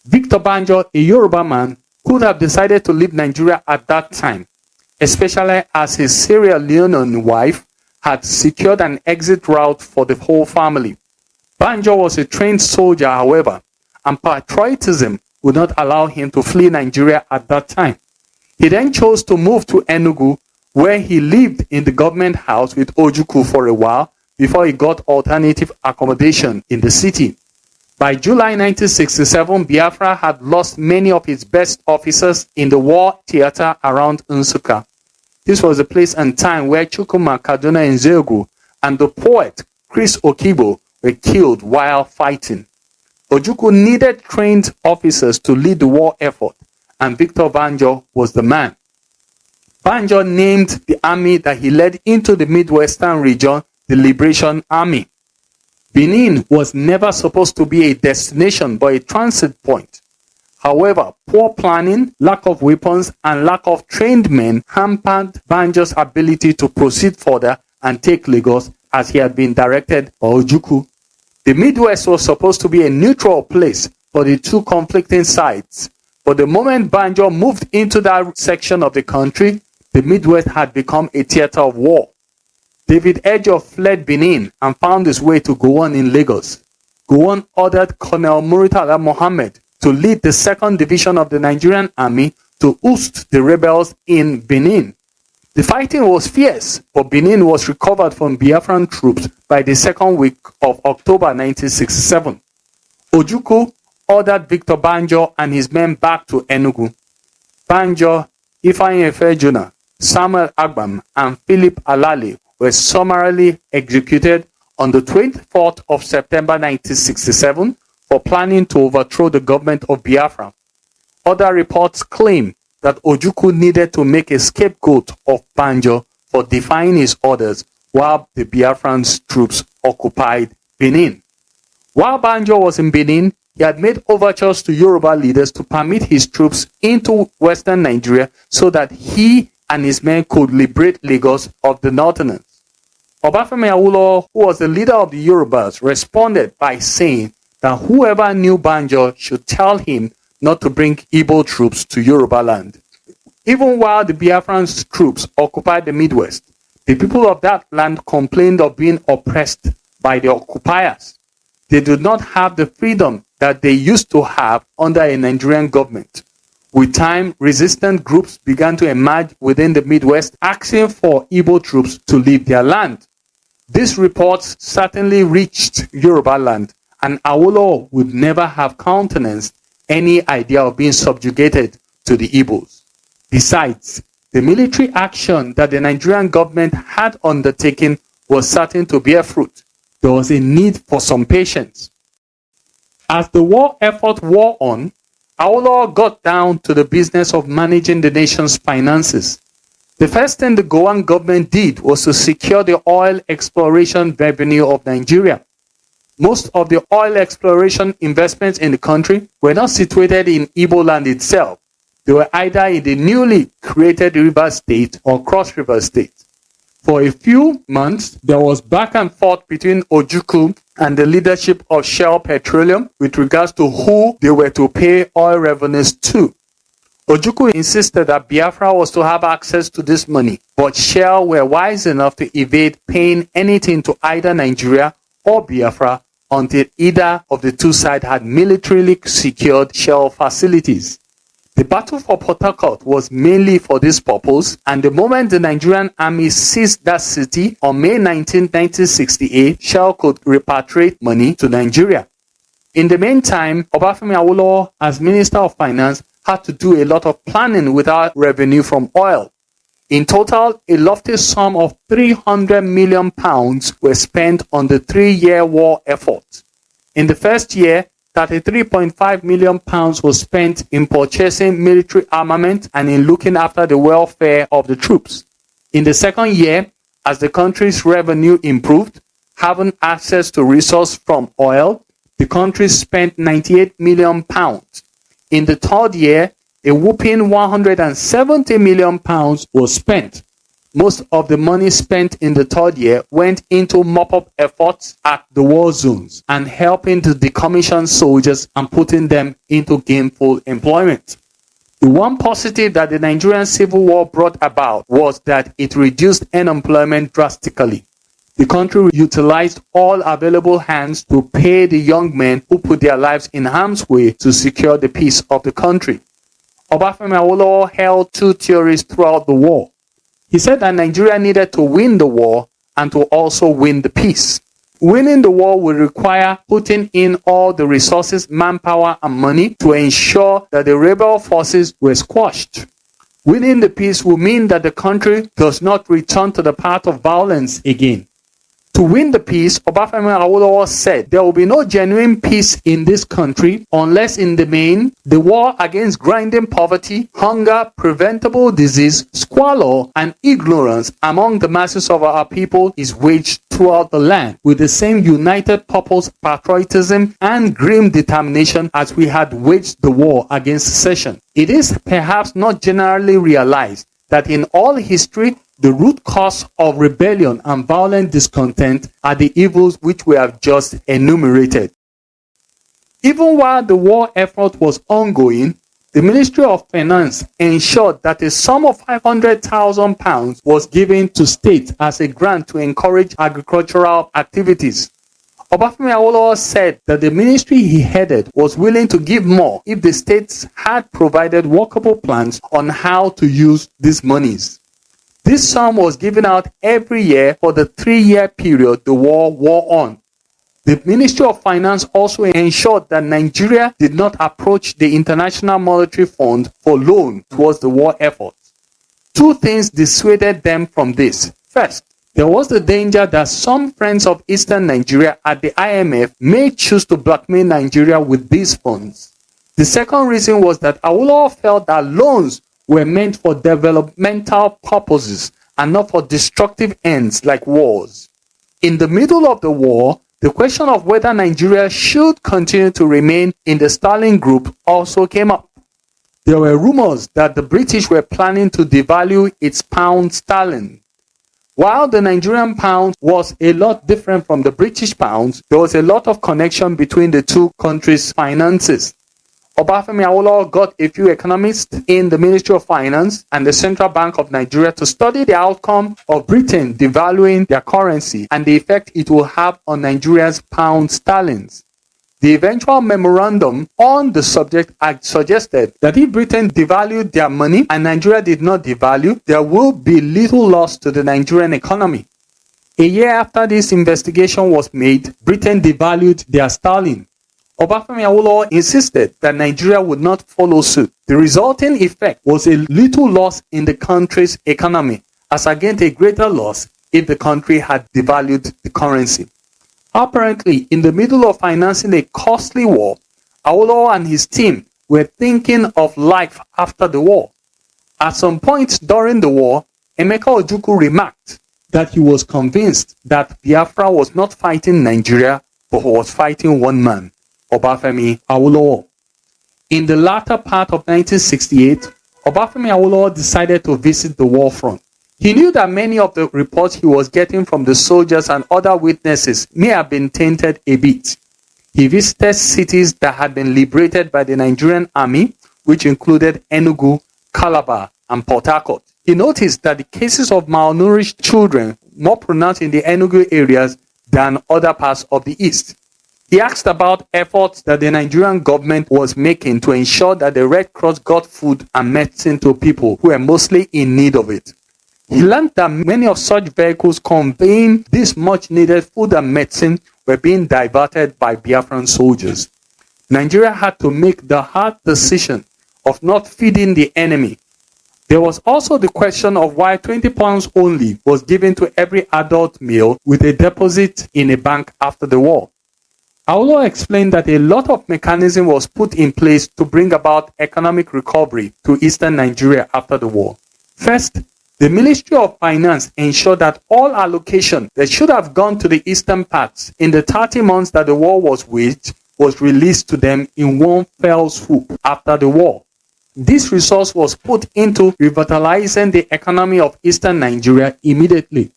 Victor Banjo, a Yoruba man, could have decided to leave Nigeria at that time, especially as his Sierra Leonean wife had secured an exit route for the whole family. Banjo was a trained soldier, however, and patriotism would not allow him to flee Nigeria at that time. He then chose to move to Enugu, where he lived in the government house with Ojukwu for a while before he got alternative accommodation in the city. By July 1967, Biafra had lost many of its best officers in the war theater around Nsukka. This was the place and time where Chukwuma Kaduna Nzegu and the poet Chris Okibo were killed while fighting. Ojukwu needed trained officers to lead the war effort, and Victor Banjo was the man. Banjo named the army that he led into the Midwestern region the Liberation Army. Benin was never supposed to be a destination but a transit point. However, poor planning, lack of weapons, and lack of trained men hampered Banjo's ability to proceed further and take Lagos as he had been directed by Ojukwu. The Midwest was supposed to be a neutral place for the two conflicting sides, but the moment Banjo moved into that section of the country, the Midwest had become a theater of war. David Ejo fled Benin and found his way to Gowon in Lagos. Gowon ordered Colonel Muritala Mohammed to lead the 2nd Division of the Nigerian Army to oust the rebels in Benin. The fighting was fierce, but Benin was recovered from Biafran troops by the 2nd week of October 1967. Ojukwu ordered Victor Banjo and his men back to Enugu. Banjo, Ifeanyi Efejuna, Samuel Agbam, and Philip Alale were summarily executed on the 24th of September 1967 for planning to overthrow the government of Biafra. Other reports claim that Ojukwu needed to make a scapegoat of Banjo for defying his orders while the Biafran troops occupied Benin. While Banjo was in Benin, he had made overtures to Yoruba leaders to permit his troops into western Nigeria so that he and his men could liberate Lagos of the Northerners. Obafemi Awolowo, who was the leader of the Yorubas, responded by saying that whoever knew Banjo should tell him not to bring Igbo troops to Yoruba land. Even while the Biafran troops occupied the Midwest, the people of that land complained of being oppressed by the occupiers. They did not have the freedom that they used to have under a Nigerian government. With time, resistant groups began to emerge within the Midwest, asking for Igbo troops to leave their land. These reports certainly reached Yoruba land, and Awolowo would never have countenanced any idea of being subjugated to the Igbos. Besides, the military action that the Nigerian government had undertaken was certain to bear fruit. There was a need for some patience. As the war effort wore on, Awolowo got down to the business of managing the nation's finances. The first thing the Gowon government did was to secure the oil exploration revenue of Nigeria. Most of the oil exploration investments in the country were not situated in Igbo land itself. They were either in the newly created River State or Cross River State. For a few months, there was back and forth between Ojukwu and the leadership of Shell Petroleum with regards to who they were to pay oil revenues to. Ojukwu insisted that Biafra was to have access to this money, but Shell were wise enough to evade paying anything to either Nigeria or Biafra until either of the two sides had militarily secured Shell facilities. The battle for Port Harcourt was mainly for this purpose, and the moment the Nigerian army seized that city on May 19, 1968, Shell could repatriate money to Nigeria. In the meantime, Obafemi Awolowo, as Minister of Finance, had to do a lot of planning without revenue from oil. In total, a lofty sum of £300 million were spent on the 3-year war effort. In the first year, £33.5 million was spent in purchasing military armament and in looking after the welfare of the troops. In the second year, as the country's revenue improved, having access to resources from oil, the country spent £98 million. In the third year, a whopping £170 million was spent. Most of the money spent in the third year went into mop-up efforts at the war zones and helping to decommission soldiers and putting them into gainful employment. The one positive that the Nigerian Civil War brought about was that it reduced unemployment drastically. The country utilized all available hands to pay the young men who put their lives in harm's way to secure the peace of the country. Obafemi Awolowo held two theories throughout the war. He said that Nigeria needed to win the war and to also win the peace. Winning the war would require putting in all the resources, manpower, and money to ensure that the rebel forces were squashed. Winning the peace would mean that the country does not return to the path of violence again. To win the peace, Obafemi Awolowo said there will be no genuine peace in this country unless in the main, the war against grinding poverty, hunger, preventable disease, squalor, and ignorance among the masses of our people is waged throughout the land with the same united purpose, patriotism, and grim determination as we had waged the war against secession. It is perhaps not generally realized that in all history, the root cause of rebellion and violent discontent are the evils which we have just enumerated. Even while the war effort was ongoing, the Ministry of Finance ensured that a sum of £500,000 was given to states as a grant to encourage agricultural activities. Obafemi Awolowo said that the ministry he headed was willing to give more if the states had provided workable plans on how to use these monies. This sum was given out every year for the 3-year period the war wore on. The Ministry of Finance also ensured that Nigeria did not approach the International Monetary Fund for loan towards the war effort. Two things dissuaded them from this. First, there was the danger that some friends of Eastern Nigeria at the IMF may choose to blackmail Nigeria with these funds. The second reason was that Awolowo felt that loans were meant for developmental purposes and not for destructive ends like wars. In the middle of the war, the question of whether Nigeria should continue to remain in the Stalin group also came up. There were rumors that the British were planning to devalue its pound sterling. While the Nigerian pound was a lot different from the British pounds, there was a lot of connection between the two countries' finances. Obafemi Awolowo got a few economists in the Ministry of Finance and the Central Bank of Nigeria to study the outcome of Britain devaluing their currency and the effect it will have on Nigeria's pound sterling. The eventual memorandum on the subject suggested that if Britain devalued their money and Nigeria did not devalue, there will be little loss to the Nigerian economy. A year after this investigation was made, Britain devalued their sterling. Obafemi Awolowo insisted that Nigeria would not follow suit. The resulting effect was a little loss in the country's economy, as against a greater loss if the country had devalued the currency. Apparently, in the middle of financing a costly war, Awolowo and his team were thinking of life after the war. At some point during the war, Emeka Ojukwu remarked that he was convinced that Biafra was not fighting Nigeria, but was fighting one man, Obafemi Awolowo. In the latter part of 1968, Obafemi Awolowo decided to visit the war front. He knew that many of the reports he was getting from the soldiers and other witnesses may have been tainted a bit. He visited cities that had been liberated by the Nigerian army, which included Enugu, Calabar, and Port Harcourt. He noticed that the cases of malnourished children were more pronounced in the Enugu areas than other parts of the east. He asked about efforts that the Nigerian government was making to ensure that the Red Cross got food and medicine to people who were mostly in need of it. He learned that many of such vehicles conveying this much needed food and medicine were being diverted by Biafran soldiers. Nigeria had to make the hard decision of not feeding the enemy. There was also the question of why £20 only was given to every adult male with a deposit in a bank after the war. Awolowo explained that a lot of mechanism was put in place to bring about economic recovery to eastern Nigeria after the war. First, the Ministry of Finance ensured that all allocation that should have gone to the eastern parts in the 30 months that the war was waged was released to them in one fell swoop after the war. This resource was put into revitalizing the economy of eastern Nigeria immediately.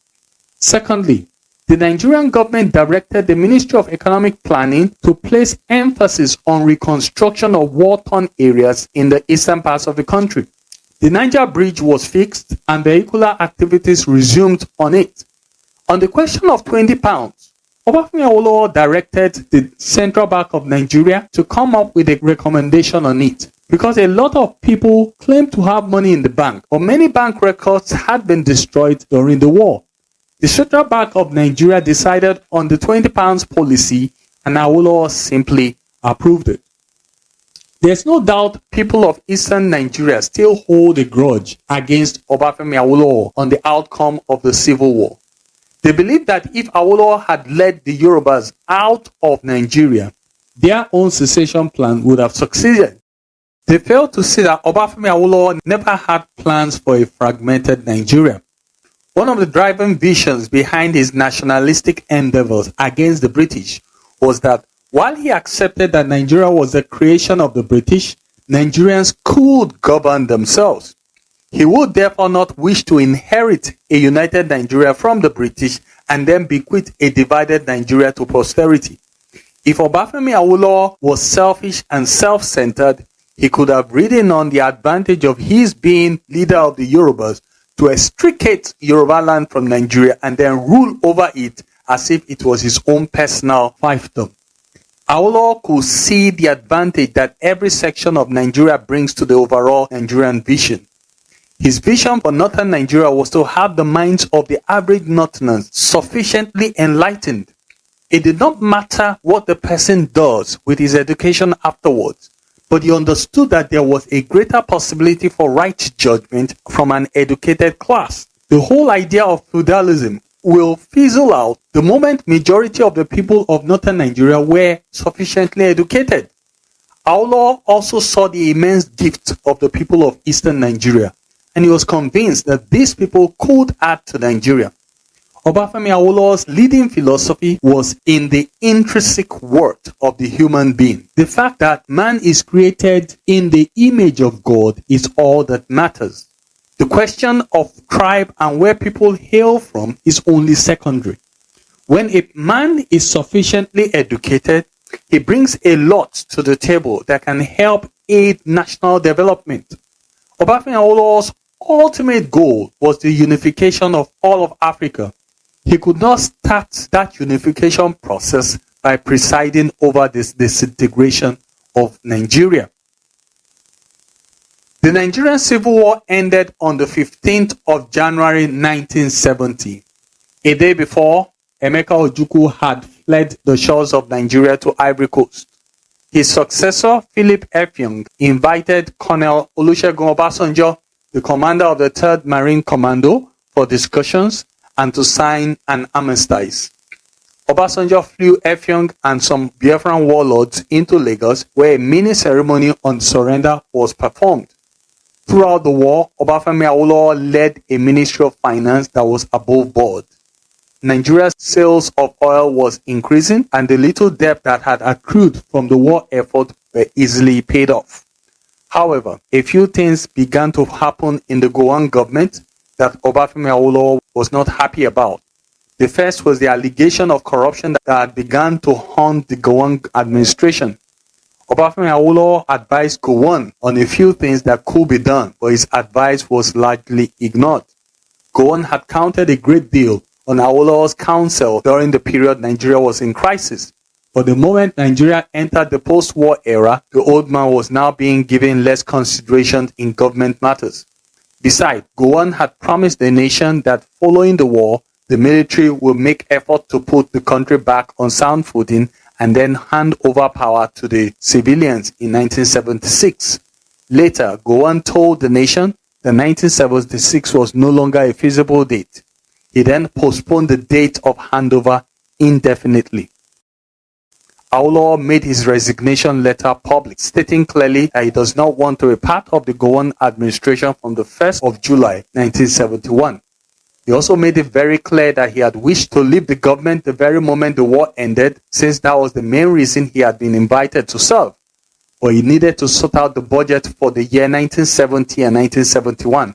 Secondly, the Nigerian government directed the Ministry of Economic Planning to place emphasis on reconstruction of war-torn areas in the eastern parts of the country. The Niger Bridge was fixed and vehicular activities resumed on it. On the question of £20, Obafemi Awolowo directed the Central Bank of Nigeria to come up with a recommendation on it, because a lot of people claimed to have money in the bank, but many bank records had been destroyed during the war. The Central Bank of Nigeria decided on the £20 policy, and Awolowo simply approved it. There's no doubt people of eastern Nigeria still hold a grudge against Obafemi Awolowo on the outcome of the Civil War. They believe that if Awolowo had led the Yorubas out of Nigeria, their own secession plan would have succeeded. They failed to see that Obafemi Awolowo never had plans for a fragmented Nigeria. One of the driving visions behind his nationalistic endeavors against the British was that while he accepted that Nigeria was the creation of the British, Nigerians could govern themselves. He would therefore not wish to inherit a united Nigeria from the British and then bequeath a divided Nigeria to posterity. If Obafemi Awolowo was selfish and self-centered, he could have ridden on the advantage of his being leader of the Yorubas to extricate Yoruba land from Nigeria and then rule over it as if it was his own personal fiefdom. Awolowo could see the advantage that every section of Nigeria brings to the overall Nigerian vision. His vision for northern Nigeria was to have the minds of the average northerners sufficiently enlightened. It did not matter what the person does with his education afterwards, but he understood that there was a greater possibility for right judgment from an educated class. The whole idea of feudalism will fizzle out the moment majority of the people of northern Nigeria were sufficiently educated. Awolowo also saw the immense gift of the people of eastern Nigeria, and he was convinced that these people could add to Nigeria. Obafemi Awolowo's leading philosophy was in the intrinsic worth of the human being. The fact that man is created in the image of God is all that matters. The question of tribe and where people hail from is only secondary. When a man is sufficiently educated, he brings a lot to the table that can help aid national development. Obafemi Awolowo's ultimate goal was the unification of all of Africa. He could not start that unification process by presiding over this disintegration of Nigeria. The Nigerian Civil War ended on the 15th of January 1970. A day before, Emeka Ojukwu had fled the shores of Nigeria to Ivory Coast. His successor, Philip Effiong, invited Colonel Olusegun Obasanjo, the commander of the 3rd Marine Commando, for discussions and to sign an armistice. Obasanjo flew Effiong and some Biafran warlords into Lagos, where a mini ceremony on surrender was performed. Throughout the war, Obafemi Awolowo led a Ministry of Finance that was above board. Nigeria's sales of oil was increasing, and the little debt that had accrued from the war effort were easily paid off. However, a few things began to happen in the Gowon government that Obafemi Awolowo was not happy about. The first was the allegation of corruption that had begun to haunt the Gowon administration. Obafemi Awolowo advised Gowon on a few things that could be done, but his advice was largely ignored. Gowon had counted a great deal on Awolowo's counsel during the period Nigeria was in crisis. But the moment Nigeria entered the post-war era, the old man was now being given less consideration in government matters. Besides, Gowon had promised the nation that following the war, the military will make effort to put the country back on sound footing and then hand over power to the civilians in 1976. Later, Gowon told the nation that 1976 was no longer a feasible date. He then postponed the date of handover indefinitely. Awolowo made his resignation letter public, stating clearly that he does not want to be part of the Gowon administration from the 1st of July 1971. He also made it very clear that he had wished to leave the government the very moment the war ended, since that was the main reason he had been invited to serve. But he needed to sort out the budget for the year 1970 and 1971.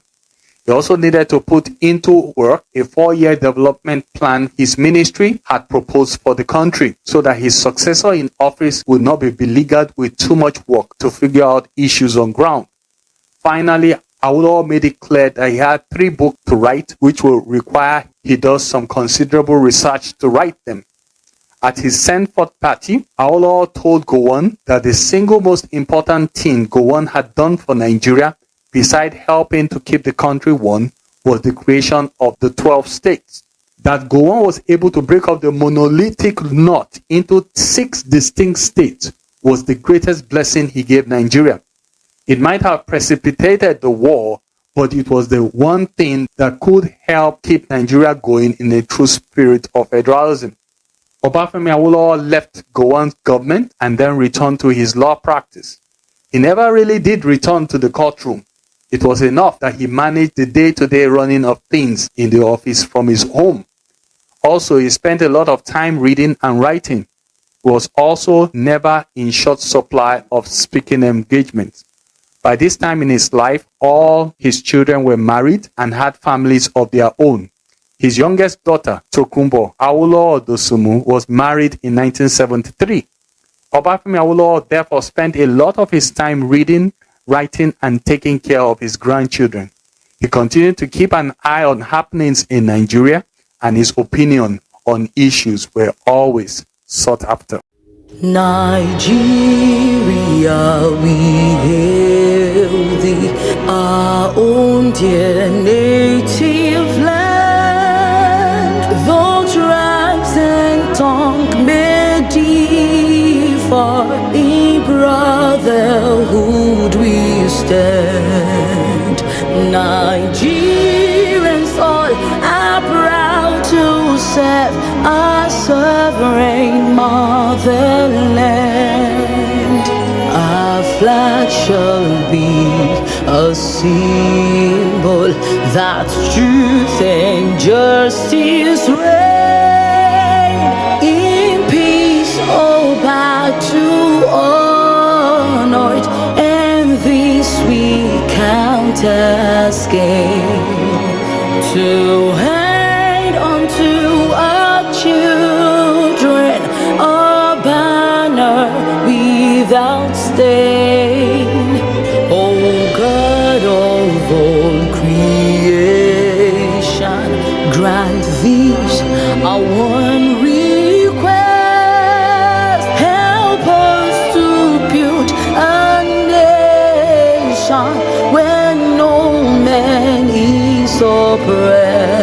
He also needed to put into work a 4-year development plan his ministry had proposed for the country, so that his successor in office would not be beleaguered with too much work to figure out issues on ground. Finally, Awolowo made it clear that he had 3 books to write, which will require he does some considerable research to write them. At his send-forth party, Awolowo told Gowon that the single most important thing Gowon had done for Nigeria, besides helping to keep the country one, was the creation of the 12 states. That Gowon was able to break up the monolithic knot into 6 distinct states was the greatest blessing he gave Nigeria. It might have precipitated the war, but it was the one thing that could help keep Nigeria going in a true spirit of federalism. Obafemi Awolowo left Gowon's government and then returned to his law practice. He never really did return to the courtroom. It was enough that he managed the day-to-day running of things in the office from his home. Also, he spent a lot of time reading and writing. He was also never in short supply of speaking engagements. By this time in his life, all his children were married and had families of their own. His youngest daughter, Tokunbo Awolowo Odosumu, was married in 1973. Obafemi Awolowo therefore spent a lot of his time reading, writing, and taking care of his grandchildren. He continued to keep an eye on happenings in Nigeria, and his opinion on issues were always sought after. Nigeria, we hail thee, our own dear native land. Though tribes and tongue may differ, in brotherhood we stand. Nigerians all are proud to serve our sovereign motherland. Our flag shall be a symbol that truth and justice reign. In peace, oh, bow to honor it, and this we count as gain. To hand unto our children a banner without stain. O God of all creation, grant these our one request. Help us to build a nation where no man is oppressed,